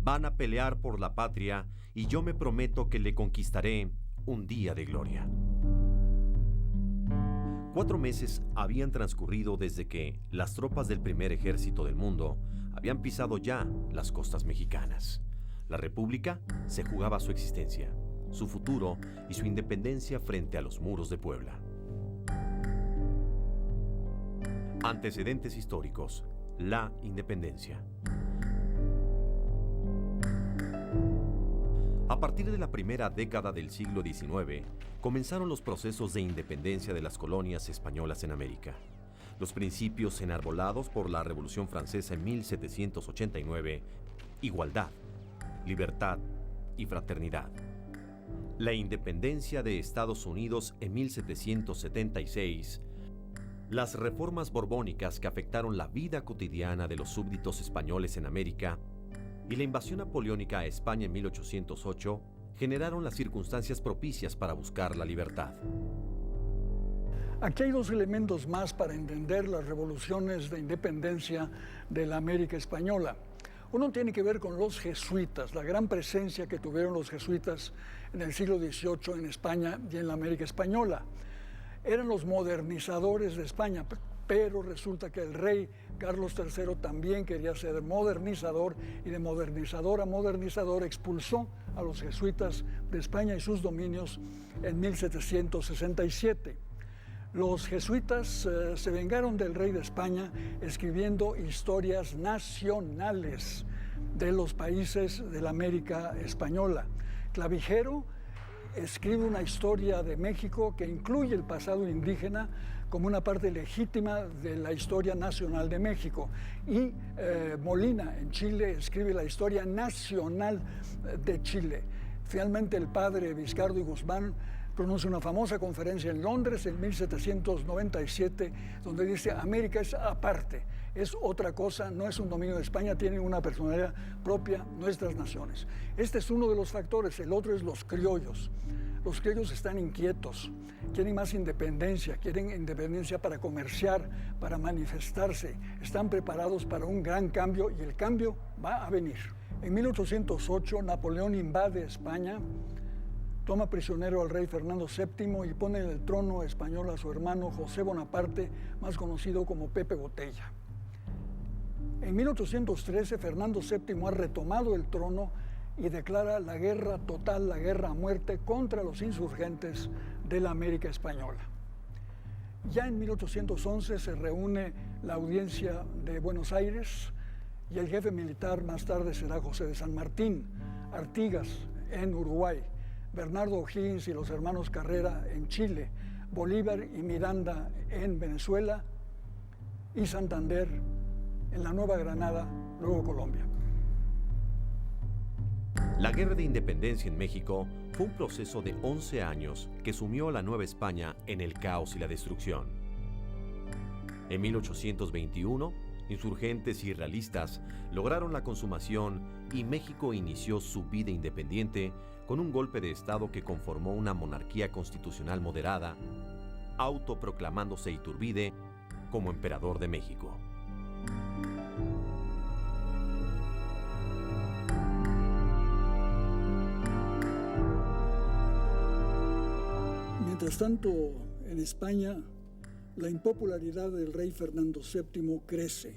Van a pelear por la patria y yo me prometo que le conquistaré un día de gloria. 4 meses habían transcurrido desde que las tropas del primer ejército del mundo habían pisado ya las costas mexicanas. La República se jugaba su existencia, su futuro y su independencia frente a los muros de Puebla. Antecedentes históricos: la independencia. A partir de la primera década del siglo XIX, comenzaron los procesos de independencia de las colonias españolas en América. Los principios enarbolados por la Revolución Francesa en 1789: igualdad, libertad y fraternidad. La independencia de Estados Unidos en 1776. Las reformas borbónicas que afectaron la vida cotidiana de los súbditos españoles en América y la invasión napoleónica a España en 1808 generaron las circunstancias propicias para buscar la libertad. Aquí hay 2 elementos más para entender las revoluciones de independencia de la América española. Uno tiene que ver con los jesuitas, la gran presencia que tuvieron los jesuitas en el siglo XVIII en España y en la América española. Eran los modernizadores de España, pero resulta que el rey Carlos III también quería ser modernizador y de modernizador a modernizador expulsó a los jesuitas de España y sus dominios en 1767. Los jesuitas se vengaron del rey de España escribiendo historias nacionales de los países de la América española. Clavijero escribe una historia de México que incluye el pasado indígena como una parte legítima de la historia nacional de México. Y Molina, en Chile, escribe la historia nacional de Chile. Finalmente, el padre Vizcardo y Guzmán pronuncia una famosa conferencia en Londres en 1797, donde dice: América es aparte, es otra cosa, no es un dominio de España, tienen una personalidad propia nuestras naciones. Este es uno de los factores. El otro es los criollos. Los criollos están inquietos, quieren más independencia, quieren independencia para comerciar, para manifestarse, están preparados para un gran cambio y el cambio va a venir. En 1808 Napoleón invade España, toma prisionero al rey Fernando VII y pone en el trono español a su hermano José Bonaparte, más conocido como Pepe Botella. En 1813 Fernando VII ha retomado el trono y declara la guerra total, la guerra a muerte contra los insurgentes de la América española. Ya en 1811 se reúne la audiencia de Buenos Aires y el jefe militar más tarde será José de San Martín, Artigas en Uruguay, Bernardo O'Higgins y los hermanos Carrera en Chile, Bolívar y Miranda en Venezuela y Santander en la Nueva Granada, luego Colombia. La Guerra de Independencia en México fue un proceso de 11 años que sumió a la Nueva España en el caos y la destrucción. En 1821, insurgentes y realistas lograron la consumación y México inició su vida independiente con un golpe de Estado que conformó una monarquía constitucional moderada, autoproclamándose Iturbide como emperador de México. Mientras tanto, en España, la impopularidad del rey Fernando VII crece.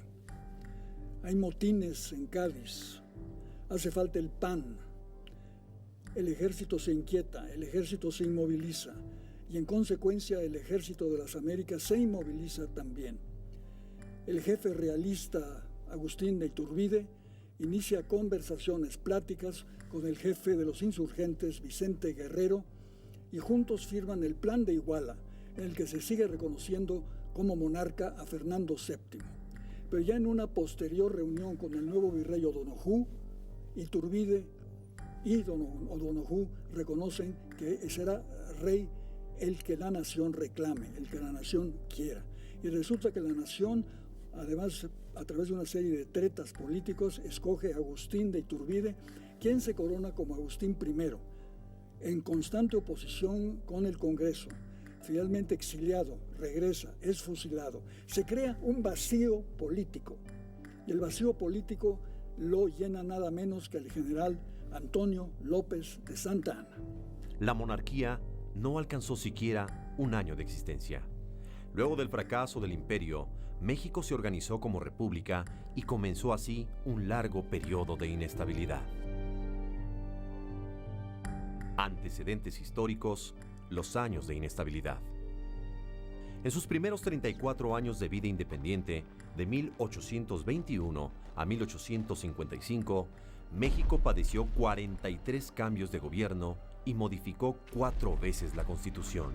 Hay motines en Cádiz, hace falta el pan. el ejército se inquieta, el ejército se inmoviliza y en consecuencia el ejército de las Américas se inmoviliza también. El jefe realista Agustín de Iturbide inicia conversaciones, pláticas con el jefe de los insurgentes Vicente Guerrero y juntos firman el Plan de Iguala, en el que se sigue reconociendo como monarca a Fernando VII. Pero ya en una posterior reunión con el nuevo virrey O'Donoghue, Iturbide y O'Donoghue reconocen que será rey el que la nación reclame, el que la nación quiera. Y resulta que la nación, además, a través de una serie de tretas políticos, escoge a Agustín de Iturbide, quien se corona como Agustín I, en constante oposición con el Congreso. Finalmente exiliado, regresa, es fusilado. Se crea un vacío político. Y el vacío político lo llena nada menos que el general Antonio López de Santa Anna. La monarquía no alcanzó siquiera un año de existencia. Luego del fracaso del imperio, México se organizó como república y comenzó así un largo periodo de inestabilidad. Antecedentes históricos: los años de inestabilidad. En sus primeros 34 años de vida independiente, de 1821 a 1855, México padeció 43 cambios de gobierno y modificó 4 veces la Constitución.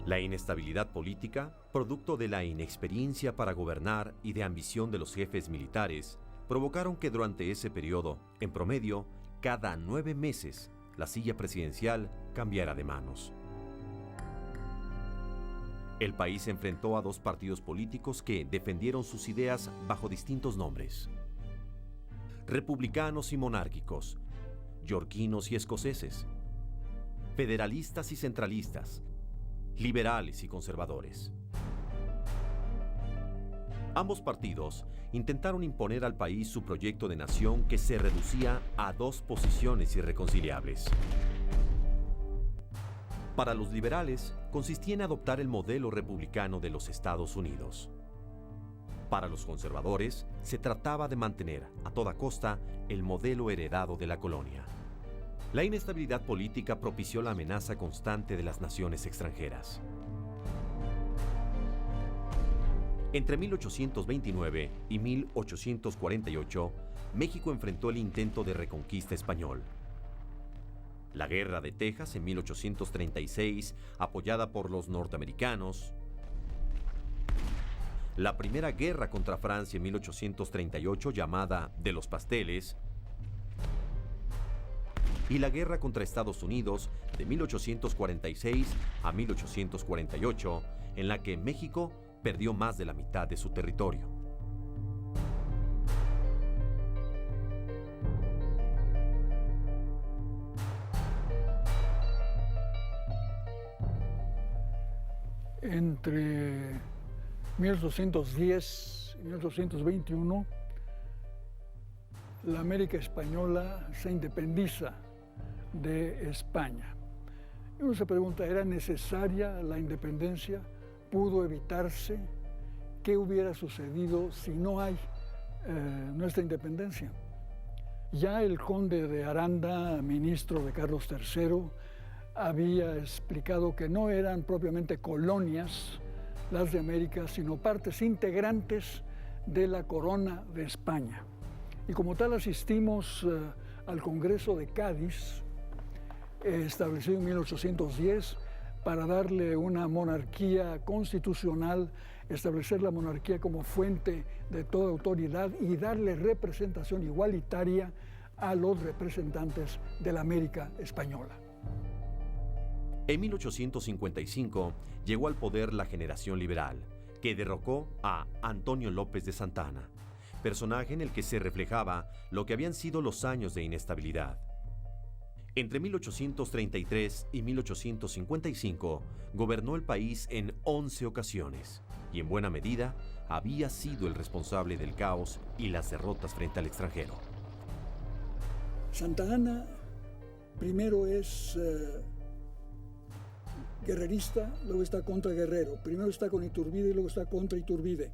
La inestabilidad política, producto de la inexperiencia para gobernar y de ambición de los jefes militares, provocaron que durante ese periodo, en promedio, cada 9 meses, la silla presidencial cambiara de manos. El país se enfrentó a 2 partidos políticos que defendieron sus ideas bajo distintos nombres: republicanos y monárquicos, yorquinos y escoceses, federalistas y centralistas, liberales y conservadores. Ambos partidos intentaron imponer al país su proyecto de nación, que se reducía a 2 posiciones irreconciliables. Para los liberales, consistía en adoptar el modelo republicano de los Estados Unidos. Para los conservadores, se trataba de mantener a toda costa el modelo heredado de la colonia. La inestabilidad política propició la amenaza constante de las naciones extranjeras. Entre 1829 y 1848, México enfrentó el intento de reconquista español. La Guerra de Texas en 1836, apoyada por los norteamericanos. La Primera Guerra contra Francia en 1838, llamada de los pasteles. Y la Guerra contra Estados Unidos de 1846 a 1848, en la que México perdió más de la mitad de su territorio. Entre 1810 y 1821, la América española se independiza de España. Y uno se pregunta, ¿era necesaria la independencia? ¿Pudo evitarse? ¿Qué hubiera sucedido si no hay nuestra independencia? Ya el conde de Aranda, ministro de Carlos III, había explicado que no eran propiamente colonias las de América, sino partes integrantes de la corona de España. Y como tal asistimos al Congreso de Cádiz, establecido en 1810, para darle una monarquía constitucional, establecer la monarquía como fuente de toda autoridad y darle representación igualitaria a los representantes de la América española. En 1855 llegó al poder la generación liberal, que derrocó a Antonio López de Santa Anna, personaje en el que se reflejaba lo que habían sido los años de inestabilidad. Entre 1833 y 1855 gobernó el país en 11 ocasiones y en buena medida había sido el responsable del caos y las derrotas frente al extranjero. Santa Anna primero es guerrerista, luego está contra Guerrero, primero está con Iturbide y luego está contra Iturbide,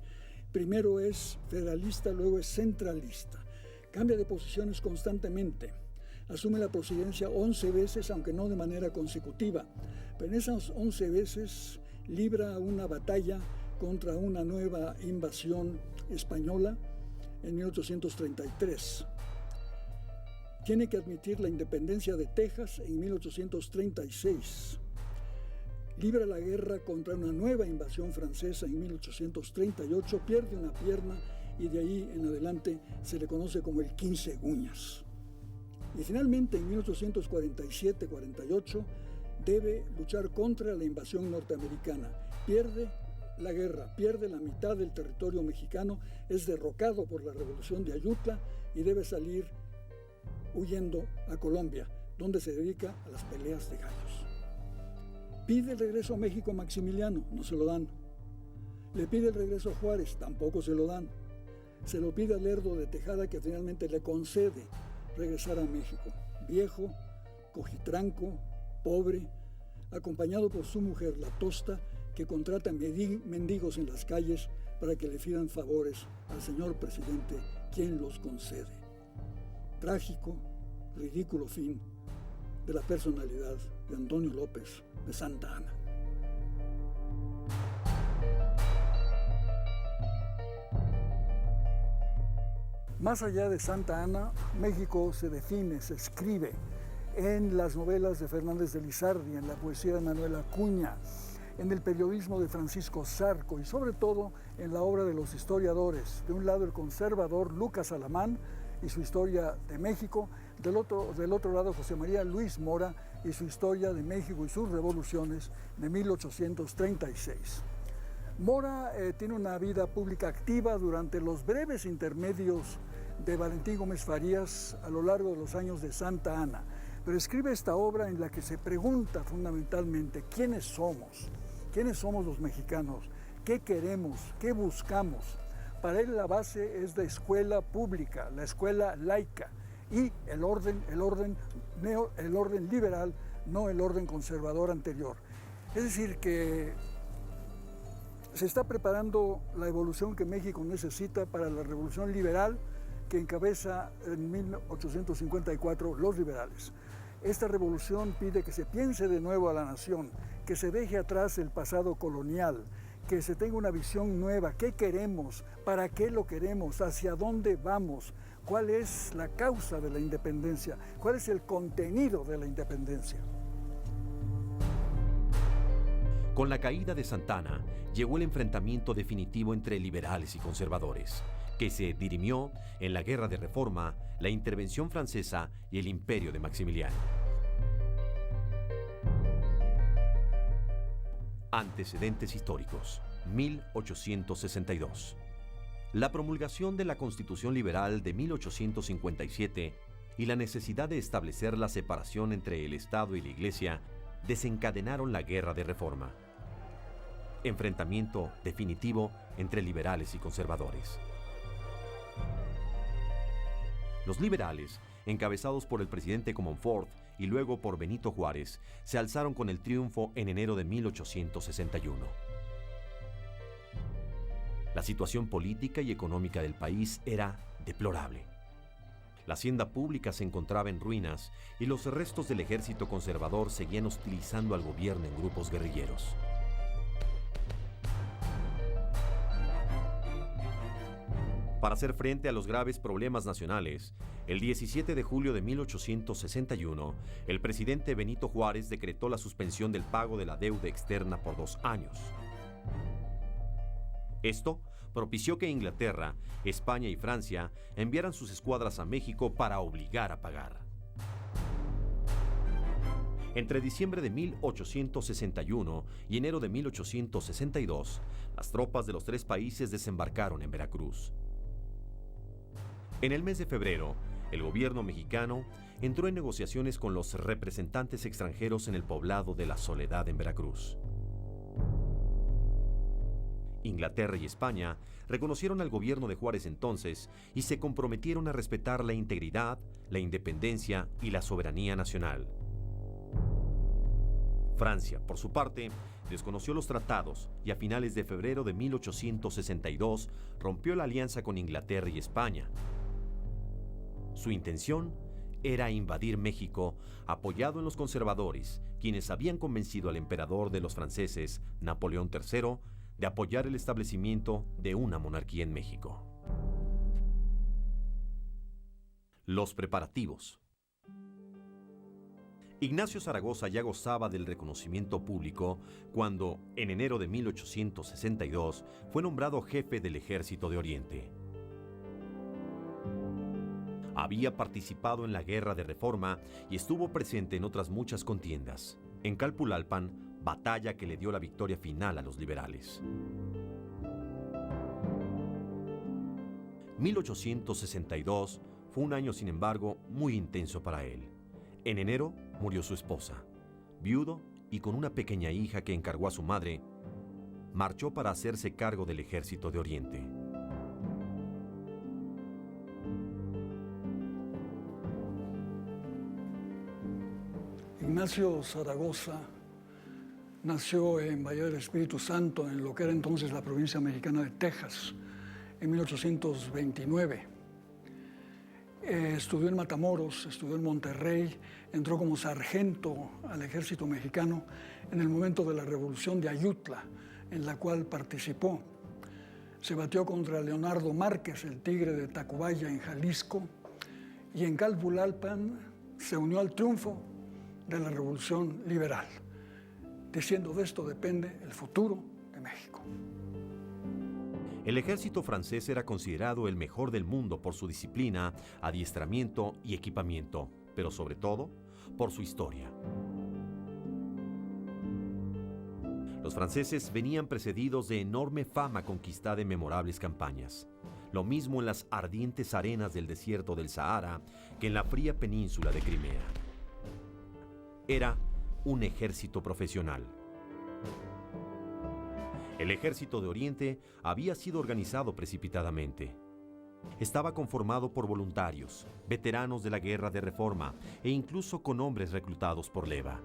primero es federalista, luego es centralista, cambia de posiciones constantemente. Asume la presidencia 11 veces, aunque no de manera consecutiva. Pero en esas 11 veces libra una batalla contra una nueva invasión española en 1833. Tiene que admitir la independencia de Texas en 1836. Libra la guerra contra una nueva invasión francesa en 1838, pierde una pierna y de ahí en adelante se le conoce como el 15 uñas. Y finalmente en 1847-48 debe luchar contra la invasión norteamericana. Pierde la guerra, pierde la mitad del territorio mexicano, es derrocado por la Revolución de Ayutla y debe salir huyendo a Colombia, donde se dedica a las peleas de gallos. Pide el regreso a México a Maximiliano, no se lo dan. Le pide el regreso a Juárez, tampoco se lo dan. Se lo pide a Lerdo de Tejada, que finalmente le concede regresar a México. Viejo, cojitranco, pobre, acompañado por su mujer, la Tosta, que contrata mendigos en las calles para que le pidan favores al señor presidente, quien los concede. Trágico, ridículo fin de la personalidad de Antonio López de Santa Anna. Más allá de Santa Anna, México se define, se escribe en las novelas de Fernández de Lizardi, en la poesía de Manuel Acuña, en el periodismo de Francisco Zarco y sobre todo en la obra de los historiadores. De un lado el conservador Lucas Alamán y su historia de México, del otro lado José María Luis Mora y su historia de México y sus revoluciones de 1836. Mora tiene una vida pública activa durante los breves intermedios de Valentín Gómez Farías a lo largo de los años de Santa Anna, pero escribe esta obra en la que se pregunta fundamentalmente ¿quiénes somos? ¿Quiénes somos los mexicanos? ¿Qué queremos? ¿Qué buscamos? Para él la base es la escuela pública, la escuela laica y el orden liberal, no el orden conservador anterior. Es decir, que se está preparando la evolución que México necesita para la revolución liberal que encabeza en 1854 los liberales. Esta revolución pide que se piense de nuevo a la nación, que se deje atrás el pasado colonial, que se tenga una visión nueva. ¿Qué queremos? ¿Para qué lo queremos? ¿Hacia dónde vamos? ¿Cuál es la causa de la independencia? ¿Cuál es el contenido de la independencia? Con la caída de Santa Anna, llegó el enfrentamiento definitivo entre liberales y conservadores, que se dirimió en la Guerra de Reforma, la intervención francesa y el imperio de Maximiliano. Antecedentes históricos. 1862. La promulgación de la Constitución Liberal de 1857 y la necesidad de establecer la separación entre el Estado y la Iglesia desencadenaron la Guerra de Reforma. Enfrentamiento definitivo entre liberales y conservadores. Los liberales, encabezados por el presidente Comonfort y luego por Benito Juárez, se alzaron con el triunfo en enero de 1861. La situación política y económica del país era deplorable. La hacienda pública se encontraba en ruinas y los restos del ejército conservador seguían hostilizando al gobierno en grupos guerrilleros. Para hacer frente a los graves problemas nacionales, el 17 de julio de 1861, el presidente Benito Juárez decretó la suspensión del pago de la deuda externa por 2 años. Esto propició que Inglaterra, España y Francia enviaran sus escuadras a México para obligar a pagar. Entre diciembre de 1861 y enero de 1862, las tropas de los 3 países desembarcaron en Veracruz. En el mes de febrero, el gobierno mexicano entró en negociaciones con los representantes extranjeros en el poblado de La Soledad en Veracruz. Inglaterra y España reconocieron al gobierno de Juárez entonces y se comprometieron a respetar la integridad, la independencia y la soberanía nacional. Francia, por su parte, desconoció los tratados y a finales de febrero de 1862 rompió la alianza con Inglaterra y España. Su intención era invadir México, apoyado en los conservadores, quienes habían convencido al emperador de los franceses, Napoleón III, de apoyar el establecimiento de una monarquía en México. Los preparativos. Ignacio Zaragoza ya gozaba del reconocimiento público cuando, en enero de 1862, fue nombrado jefe del Ejército de Oriente. Había participado en la Guerra de Reforma y estuvo presente en otras muchas contiendas. En Calpulalpan, batalla que le dio la victoria final a los liberales. 1862 fue un año, sin embargo, muy intenso para él. En enero murió su esposa. Viudo y con una pequeña hija que encargó a su madre, marchó para hacerse cargo del Ejército de Oriente. Ignacio Zaragoza nació en Bahía del Espíritu Santo, en lo que era entonces la provincia mexicana de Texas, en 1829. Estudió en Matamoros, estudió en Monterrey, entró como sargento al ejército mexicano en el momento de la Revolución de Ayutla, en la cual participó. Se batió contra Leonardo Márquez, el Tigre de Tacubaya, en Jalisco, y en Calpulalpan se unió al triunfo de la Revolución Liberal. Diciendo de esto depende el futuro de México. El ejército francés era considerado el mejor del mundo por su disciplina, adiestramiento y equipamiento, pero sobre todo por su historia. Los franceses venían precedidos de enorme fama conquistada en memorables campañas. Lo mismo en las ardientes arenas del desierto del Sahara que en la fría península de Crimea. Era un ejército profesional. El Ejército de Oriente había sido organizado precipitadamente. Estaba conformado por voluntarios, veteranos de la Guerra de Reforma e incluso con hombres reclutados por leva.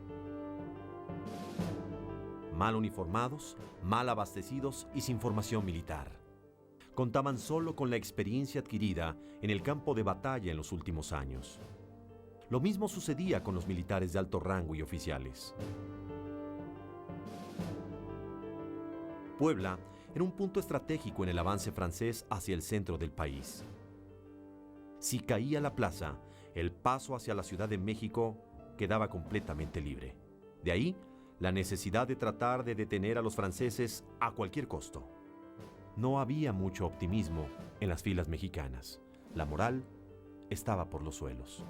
Mal uniformados, mal abastecidos y sin formación militar. Contaban solo con la experiencia adquirida en el campo de batalla en los últimos años. Lo mismo sucedía con los militares de alto rango y oficiales. Puebla era un punto estratégico en el avance francés hacia el centro del país. Si caía la plaza, el paso hacia la Ciudad de México quedaba completamente libre. De ahí, la necesidad de tratar de detener a los franceses a cualquier costo. No había mucho optimismo en las filas mexicanas. La moral estaba por los suelos.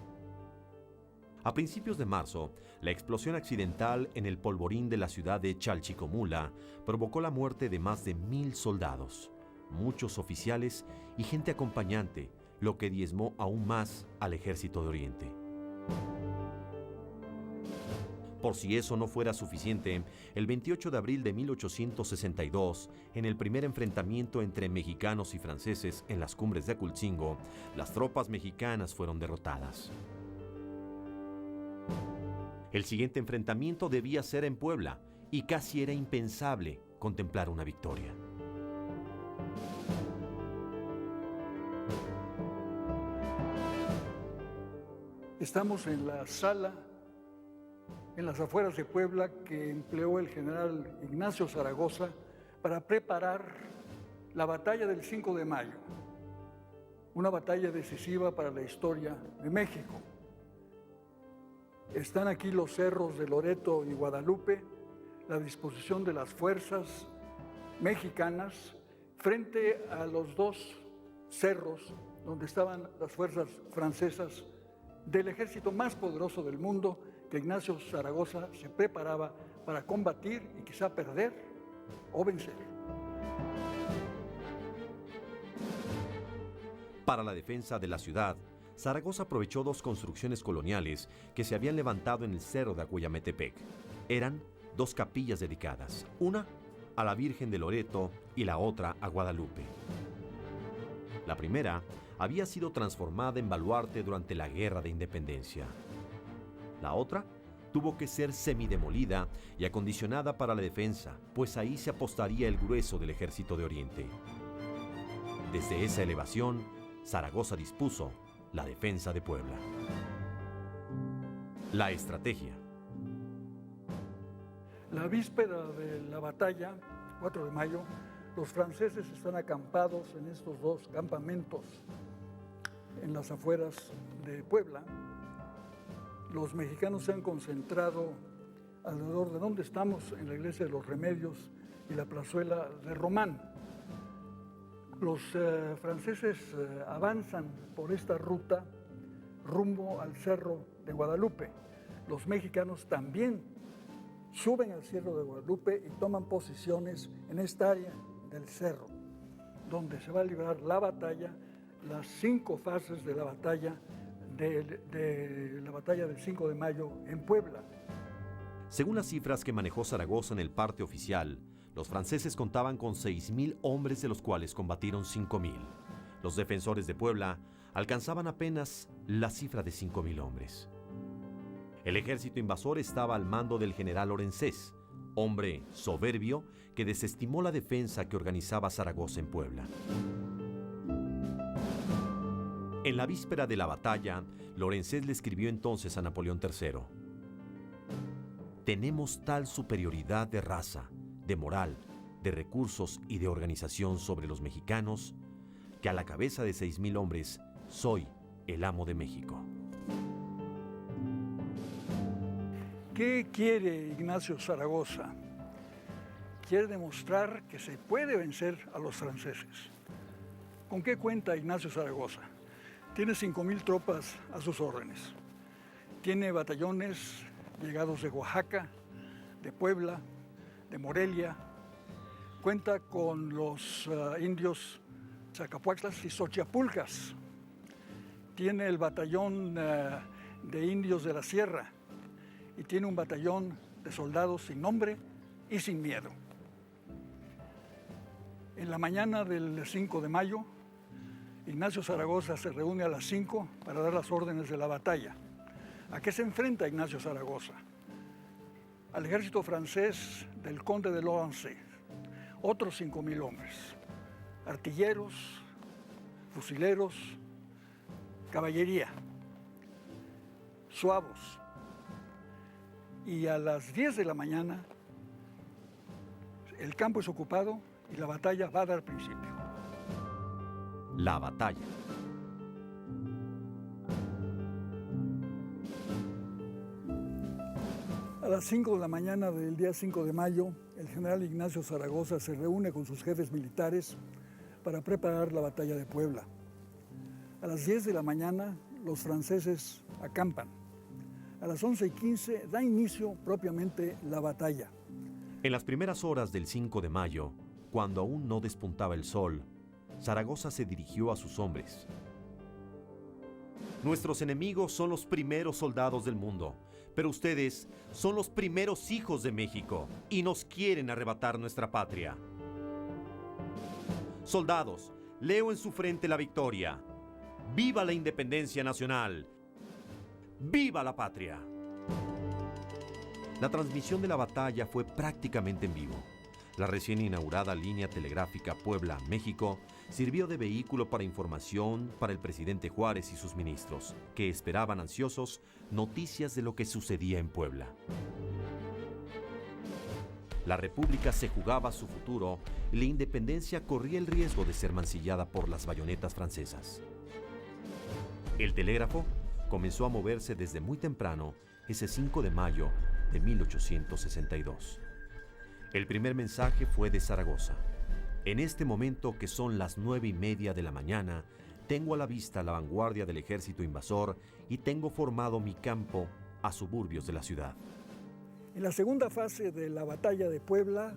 A principios de marzo, la explosión accidental en el polvorín de la ciudad de Chalchicomula provocó la muerte de más de 1,000 soldados, muchos oficiales y gente acompañante, lo que diezmó aún más al Ejército de Oriente. Por si eso no fuera suficiente, el 28 de abril de 1862, en el primer enfrentamiento entre mexicanos y franceses en las cumbres de Acultzingo, las tropas mexicanas fueron derrotadas. El siguiente enfrentamiento debía ser en Puebla y casi era impensable contemplar una victoria. Estamos en la sala, en las afueras de Puebla, que empleó el general Ignacio Zaragoza para preparar la batalla del 5 de mayo, una batalla decisiva para la historia de México. Están aquí los cerros de Loreto y Guadalupe, la disposición de las fuerzas mexicanas frente a los dos cerros donde estaban las fuerzas francesas del ejército más poderoso del mundo, que Ignacio Zaragoza se preparaba para combatir y quizá perder o vencer. Para la defensa de la ciudad, Zaragoza aprovechó dos construcciones coloniales que se habían levantado en el cerro de Acuyametepec. Eran dos capillas dedicadas, una a la Virgen de Loreto y la otra a Guadalupe. La primera había sido transformada en baluarte durante la Guerra de Independencia. La otra tuvo que ser semidemolida y acondicionada para la defensa, pues ahí se apostaría el grueso del Ejército de Oriente. Desde esa elevación, Zaragoza dispuso la defensa de Puebla. La estrategia. La víspera de la batalla, 4 de mayo, los franceses están acampados en estos dos campamentos en las afueras de Puebla. Los mexicanos se han concentrado alrededor de donde estamos, en la iglesia de los Remedios y la plazuela de Román. Los franceses avanzan por esta ruta rumbo al Cerro de Guadalupe. Los mexicanos también suben al Cerro de Guadalupe y toman posiciones en esta área del cerro, donde se va a librar la batalla, las 5 fases de la batalla del 5 de mayo en Puebla. Según las cifras que manejó Zaragoza en el parte oficial, los franceses contaban con 6,000 hombres, de los cuales combatieron 5,000. Los defensores de Puebla alcanzaban apenas la cifra de 5,000 hombres. El ejército invasor estaba al mando del general Lorenzés, hombre soberbio que desestimó la defensa que organizaba Zaragoza en Puebla. En la víspera de la batalla, Lorenzés le escribió entonces a Napoleón III: tenemos tal superioridad de raza, de moral, de recursos y de organización sobre los mexicanos, que a la cabeza de 6,000 hombres soy el amo de México. ¿Qué quiere Ignacio Zaragoza? Quiere demostrar que se puede vencer a los franceses. ¿Con qué cuenta Ignacio Zaragoza? Tiene 5,000 tropas a sus órdenes. Tiene batallones llegados de Oaxaca, de Puebla, de Morelia. Cuenta con los indios Zacapuaxtlas y Xochiapulcas. Tiene el batallón de indios de la Sierra y tiene un batallón de soldados sin nombre y sin miedo. En la mañana del 5 de mayo, Ignacio Zaragoza se reúne a las 5 para dar las órdenes de la batalla. ¿A qué se enfrenta Ignacio Zaragoza? Al ejército francés del conde de Lorenzé, otros 5,000 hombres, artilleros, fusileros, caballería, zuavos. Y a las 10 de la mañana el campo es ocupado y la batalla va a dar principio. La batalla. A las 5 de la mañana del día 5 de mayo, el general Ignacio Zaragoza se reúne con sus jefes militares para preparar la batalla de Puebla. A las 10 de la mañana, los franceses acampan. A las 11:15 da inicio propiamente la batalla. En las primeras horas del 5 de mayo, cuando aún no despuntaba el sol, Zaragoza se dirigió a sus hombres. Nuestros enemigos son los primeros soldados del mundo, pero ustedes son los primeros hijos de México y nos quieren arrebatar nuestra patria. Soldados, leo en su frente la victoria. ¡Viva la independencia nacional! ¡Viva la patria! La transmisión de la batalla fue prácticamente en vivo. La recién inaugurada línea telegráfica Puebla-México sirvió de vehículo para información para el presidente Juárez y sus ministros, que esperaban ansiosos noticias de lo que sucedía en Puebla. La República se jugaba su futuro y la independencia corría el riesgo de ser mancillada por las bayonetas francesas. El telégrafo comenzó a moverse desde muy temprano ese 5 de mayo de 1862. El primer mensaje fue de Zaragoza. En este momento, que son las 9:30 de la mañana, tengo a la vista la vanguardia del ejército invasor y tengo formado mi campo a suburbios de la ciudad. En la segunda fase de la batalla de Puebla,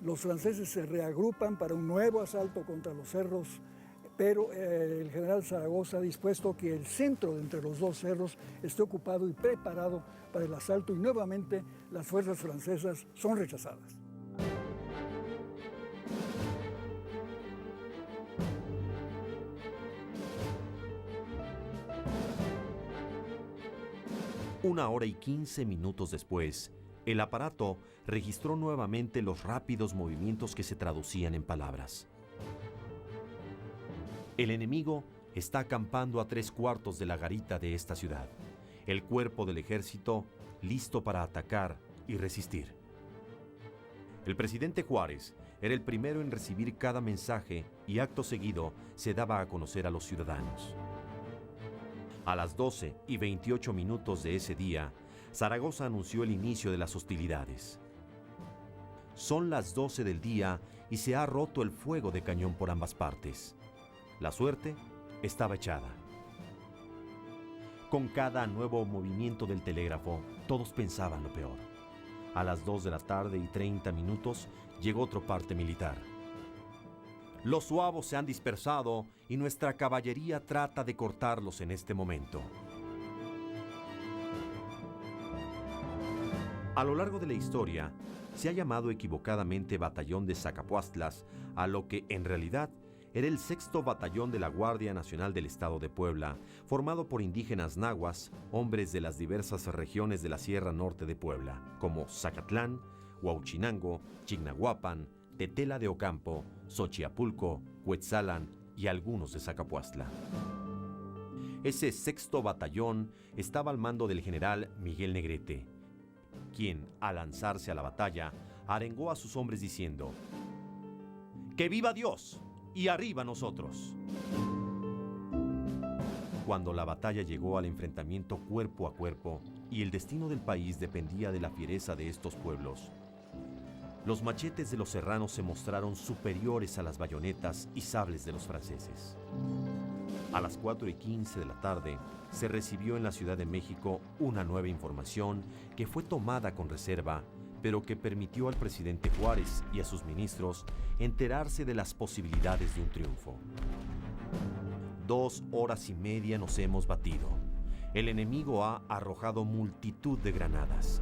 los franceses se reagrupan para un nuevo asalto contra los cerros, pero el general Zaragoza ha dispuesto que el centro de entre los dos cerros esté ocupado y preparado para el asalto, y nuevamente las fuerzas francesas son rechazadas. Una hora y 15 minutos después, el aparato registró nuevamente los rápidos movimientos que se traducían en palabras. El enemigo está acampando a 3/4 de la garita de esta ciudad. el cuerpo del ejército listo para atacar y resistir. El presidente Juárez era el primero en recibir cada mensaje y acto seguido se daba a conocer a los ciudadanos. A las 12:28 de ese día, Zaragoza anunció el inicio de las hostilidades. Son las 12 del día y se ha roto el fuego de cañón por ambas partes. La suerte estaba echada. Con cada nuevo movimiento del telégrafo, todos pensaban lo peor. A las 2:30 llegó otro parte militar. Los suavos se han dispersado y nuestra caballería trata de cortarlos en este momento. A lo largo de la historia, se ha llamado equivocadamente Batallón de Zacapuastlas a lo que en realidad era el 6º Batallón de la Guardia Nacional del Estado de Puebla, formado por indígenas nahuas, hombres de las diversas regiones de la Sierra Norte de Puebla, como Zacatlán, Huauchinango, Chignahuapan, Tetela de Ocampo, Xochiapulco, Cuetzalan y algunos de Zacapuastla. Ese 6º Batallón estaba al mando del general Miguel Negrete, quien, al lanzarse a la batalla, arengó a sus hombres diciendo: ¡Que viva Dios y arriba nosotros! Cuando la batalla llegó al enfrentamiento cuerpo a cuerpo y el destino del país dependía de la fiereza de estos pueblos, los machetes de los serranos se mostraron superiores a las bayonetas y sables de los franceses. A las 4:15 de la tarde, se recibió en la Ciudad de México una nueva información que fue tomada con reserva, pero que permitió al presidente Juárez y a sus ministros enterarse de las posibilidades de un triunfo. 2 horas y media nos hemos batido. El enemigo ha arrojado multitud de granadas.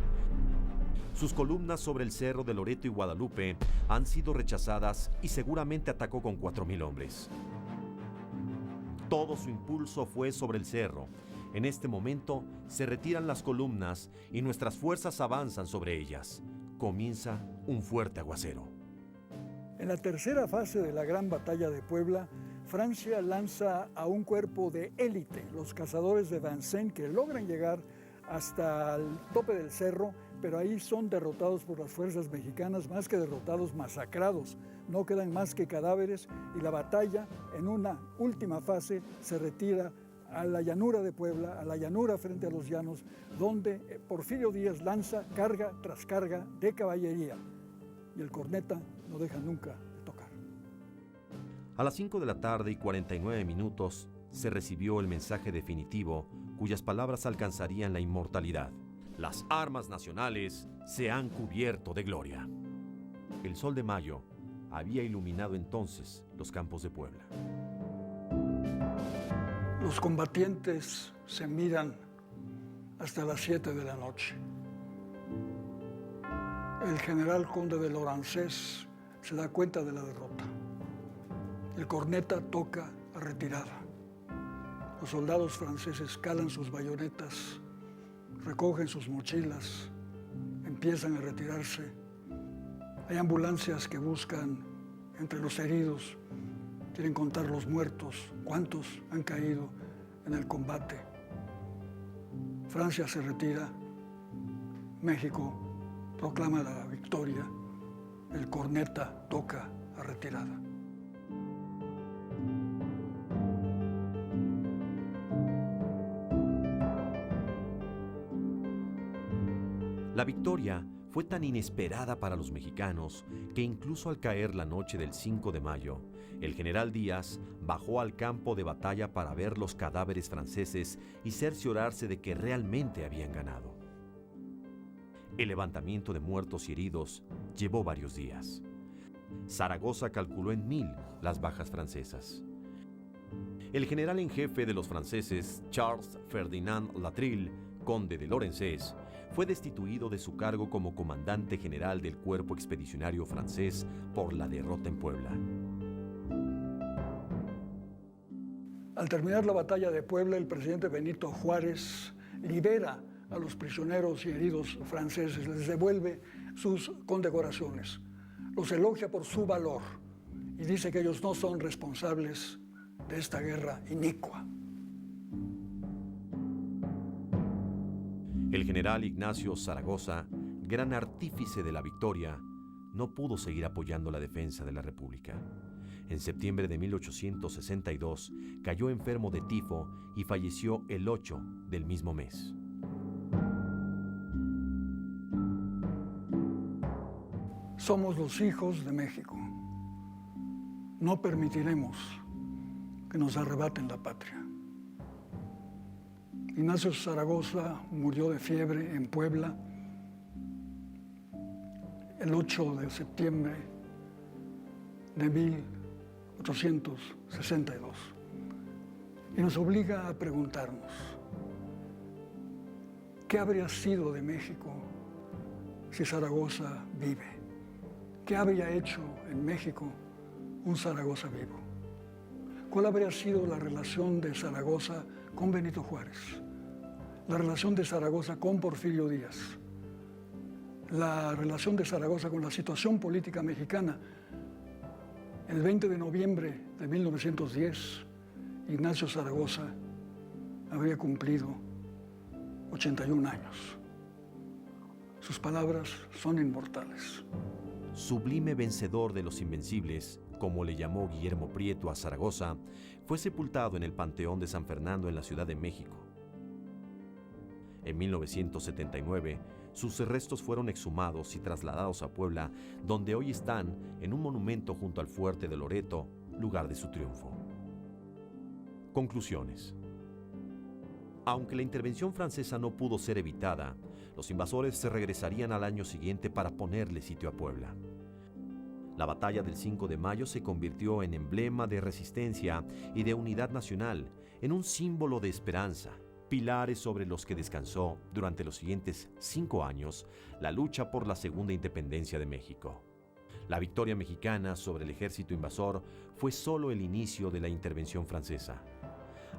Sus columnas sobre el cerro de Loreto y Guadalupe han sido rechazadas y seguramente atacó con 4,000 hombres. Todo su impulso fue sobre el cerro. En este momento se retiran las columnas y nuestras fuerzas avanzan sobre ellas. Comienza un fuerte aguacero. En la tercera fase de la Gran Batalla de Puebla, Francia lanza a un cuerpo de élite, los cazadores de Vincennes, que logran llegar hasta el tope del cerro, pero ahí son derrotados por las fuerzas mexicanas, más que derrotados, masacrados. No quedan más que cadáveres y la batalla, en una última fase, se retira a la llanura de Puebla, a la llanura frente a los llanos, donde Porfirio Díaz lanza carga tras carga de caballería y el corneta no deja nunca de tocar. A las 5:49 se recibió el mensaje definitivo, cuyas palabras alcanzarían la inmortalidad. Las armas nacionales se han cubierto de gloria. El sol de mayo había iluminado entonces los campos de Puebla. Los combatientes se miran hasta las 7 de la noche. El general conde de Lorenzés se da cuenta de la derrota. El corneta toca a retirada. Los soldados franceses calan sus bayonetas, recogen sus mochilas, empiezan a retirarse. Hay ambulancias que buscan entre los heridos, quieren contar los muertos, cuántos han caído en el combate. Francia se retira, México proclama la victoria, el corneta toca a retirada. La victoria fue tan inesperada para los mexicanos que incluso al caer la noche del 5 de mayo, el general Díaz bajó al campo de batalla para ver los cadáveres franceses y cerciorarse de que realmente habían ganado. El levantamiento de muertos y heridos llevó varios días. Zaragoza calculó en 1,000 las bajas francesas. El general en jefe de los franceses, Charles Ferdinand Latreille, conde de Lorenzés, fue destituido de su cargo como comandante general del cuerpo expedicionario francés por la derrota en Puebla. Al terminar la batalla de Puebla, el presidente Benito Juárez libera a los prisioneros y heridos franceses, les devuelve sus condecoraciones, los elogia por su valor y dice que ellos no son responsables de esta guerra inicua. El general Ignacio Zaragoza, gran artífice de la victoria, no pudo seguir apoyando la defensa de la República. En septiembre de 1862 cayó enfermo de tifo y falleció el 8 del mismo mes. Somos los hijos de México. No permitiremos que nos arrebaten la patria. Ignacio Zaragoza murió de fiebre en Puebla el 8 de septiembre de 1862. Y nos obliga a preguntarnos, ¿qué habría sido de México si Zaragoza vive? ¿Qué habría hecho en México un Zaragoza vivo? ¿Cuál habría sido la relación de Zaragoza con Benito Juárez? La relación de Zaragoza con Porfirio Díaz, la relación de Zaragoza con la situación política mexicana. El 20 de noviembre de 1910, Ignacio Zaragoza habría cumplido 81 años. Sus palabras son inmortales. Sublime vencedor de los invencibles, como le llamó Guillermo Prieto a Zaragoza, fue sepultado en el Panteón de San Fernando en la Ciudad de México. En 1979, sus restos fueron exhumados y trasladados a Puebla, donde hoy están en un monumento junto al Fuerte de Loreto, lugar de su triunfo. Conclusiones. Aunque la intervención francesa no pudo ser evitada, los invasores se regresarían al año siguiente para ponerle sitio a Puebla. La batalla del 5 de mayo se convirtió en emblema de resistencia y de unidad nacional, en un símbolo de esperanza, pilares sobre los que descansó durante los siguientes 5 años la lucha por la segunda independencia de México. La victoria mexicana sobre el ejército invasor fue solo el inicio de la intervención francesa.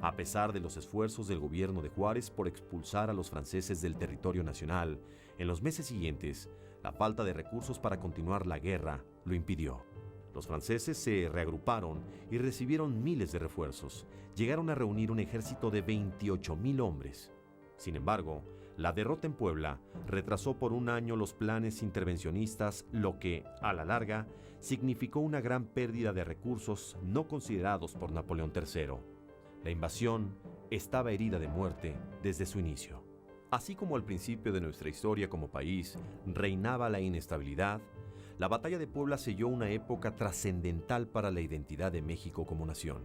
A pesar de los esfuerzos del gobierno de Juárez por expulsar a los franceses del territorio nacional, en los meses siguientes, la falta de recursos para continuar la guerra lo impidió. Los franceses se reagruparon y recibieron miles de refuerzos. Llegaron a reunir un ejército de 28,000 hombres. Sin embargo, la derrota en Puebla retrasó por un año los planes intervencionistas, lo que, a la larga, significó una gran pérdida de recursos no considerados por Napoleón III. La invasión estaba herida de muerte desde su inicio. Así como al principio de nuestra historia como país reinaba la inestabilidad, la batalla de Puebla selló una época trascendental para la identidad de México como nación.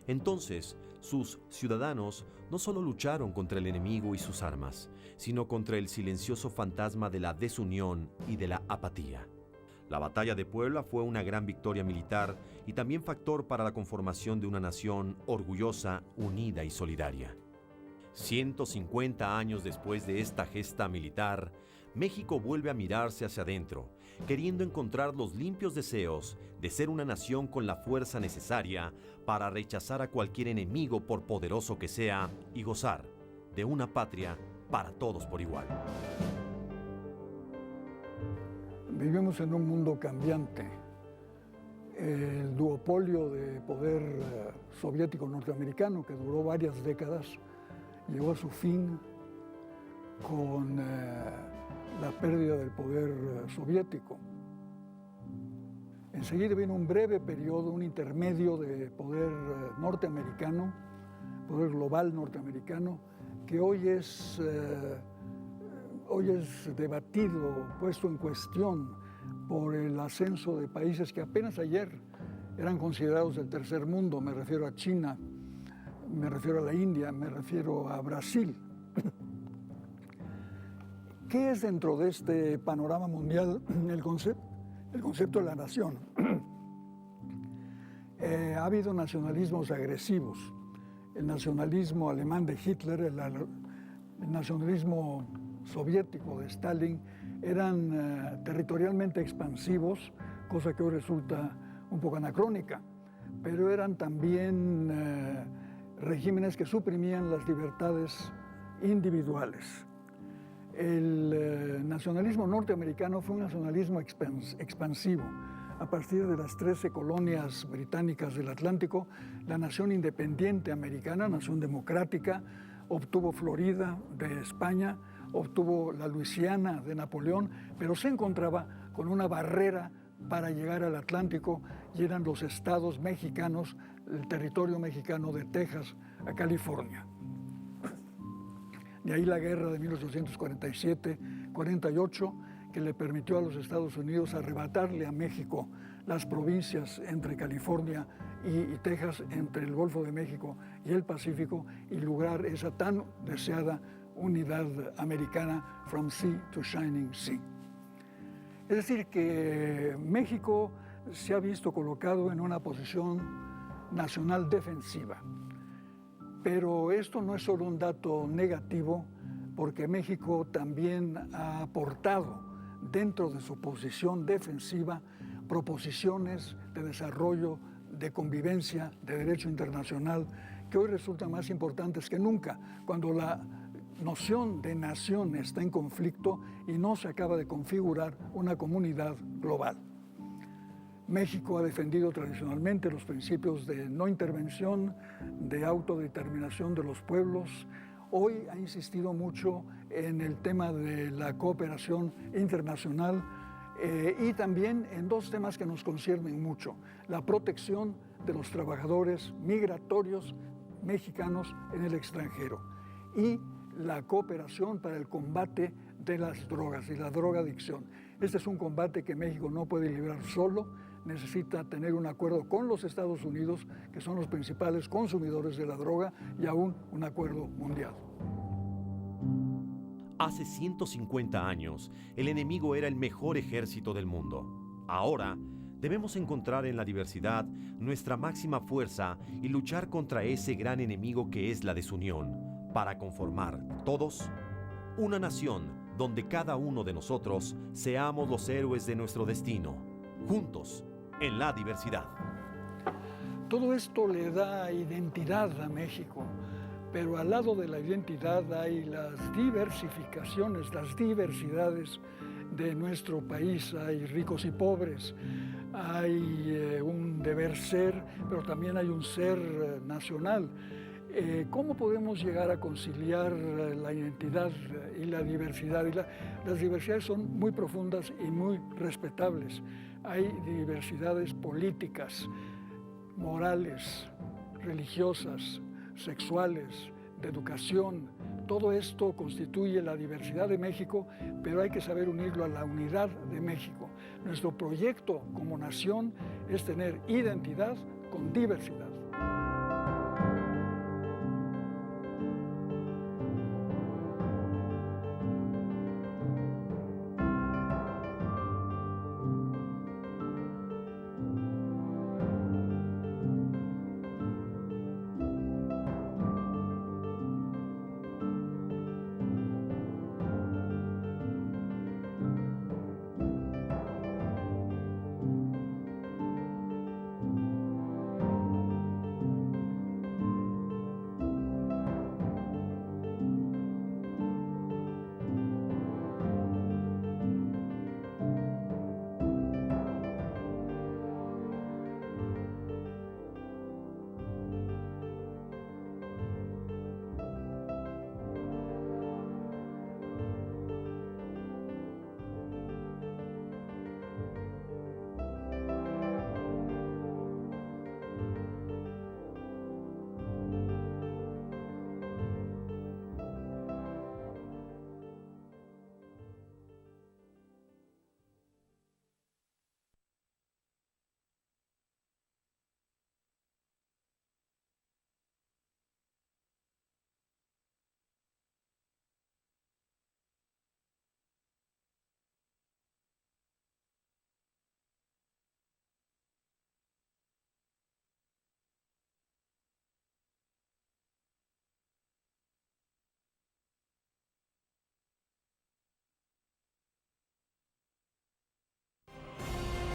Entonces, sus ciudadanos no solo lucharon contra el enemigo y sus armas, sino contra el silencioso fantasma de la desunión y de la apatía. La batalla de Puebla fue una gran victoria militar y también factor para la conformación de una nación orgullosa, unida y solidaria. 150 años después de esta gesta militar, México vuelve a mirarse hacia adentro, queriendo encontrar los limpios deseos de ser una nación con la fuerza necesaria para rechazar a cualquier enemigo por poderoso que sea y gozar de una patria para todos por igual. Vivimos en un mundo cambiante. El duopolio de poder soviético norteamericano, que duró varias décadas, llegó a su fin con la pérdida del poder soviético. Enseguida viene un breve periodo, un intermedio de poder norteamericano, poder global norteamericano, que hoy es debatido, puesto en cuestión por el ascenso de países que apenas ayer eran considerados del tercer mundo. Me refiero a China, me refiero a la India, me refiero a Brasil. ¿Qué es dentro de este panorama mundial el concepto de la nación? Ha habido nacionalismos agresivos. El nacionalismo alemán de Hitler, el nacionalismo soviético de Stalin, eran territorialmente expansivos, cosa que hoy resulta un poco anacrónica, pero eran también regímenes que suprimían las libertades individuales. El nacionalismo norteamericano fue un nacionalismo expansivo. A partir de las 13 colonias británicas del Atlántico, la nación independiente americana, nación democrática, obtuvo Florida de España, obtuvo la Luisiana de Napoleón, pero se encontraba con una barrera para llegar al Atlántico, y eran los estados mexicanos, el territorio mexicano de Texas a California. De ahí la guerra de 1847-48, que le permitió a los Estados Unidos arrebatarle a México las provincias entre California y Texas, entre el Golfo de México y el Pacífico, y lograr esa tan deseada unidad americana, from sea to shining sea. Es decir, que México se ha visto colocado en una posición nacional defensiva. Pero esto no es solo un dato negativo, porque México también ha aportado dentro de su posición defensiva proposiciones de desarrollo, de convivencia, de derecho internacional, que hoy resultan más importantes que nunca, cuando la noción de nación está en conflicto y no se acaba de configurar una comunidad global. México ha defendido tradicionalmente los principios de no intervención, de autodeterminación de los pueblos. Hoy ha insistido mucho en el tema de la cooperación internacional y también en dos temas que nos conciernen mucho: la protección de los trabajadores migratorios mexicanos en el extranjero y la cooperación para el combate de las drogas y la drogadicción. Este es un combate que México no puede librar solo, necesita tener un acuerdo con los Estados Unidos, que son los principales consumidores de la droga, y aún un acuerdo mundial. Hace 150 años, el enemigo era el mejor ejército del mundo. Ahora, debemos encontrar en la diversidad nuestra máxima fuerza y luchar contra ese gran enemigo que es la desunión, para conformar todos una nación donde cada uno de nosotros seamos los héroes de nuestro destino, juntos en la diversidad. Todo esto le da identidad a México, pero al lado de la identidad hay las diversificaciones, las diversidades de nuestro país. Hay ricos y pobres, hay un deber ser, pero también hay un ser nacional. ¿Cómo podemos llegar a conciliar la identidad y la diversidad? Las diversidades son muy profundas y muy respetables. Hay diversidades políticas, morales, religiosas, sexuales, de educación. Todo esto constituye la diversidad de México, pero hay que saber unirlo a la unidad de México. Nuestro proyecto como nación es tener identidad con diversidad.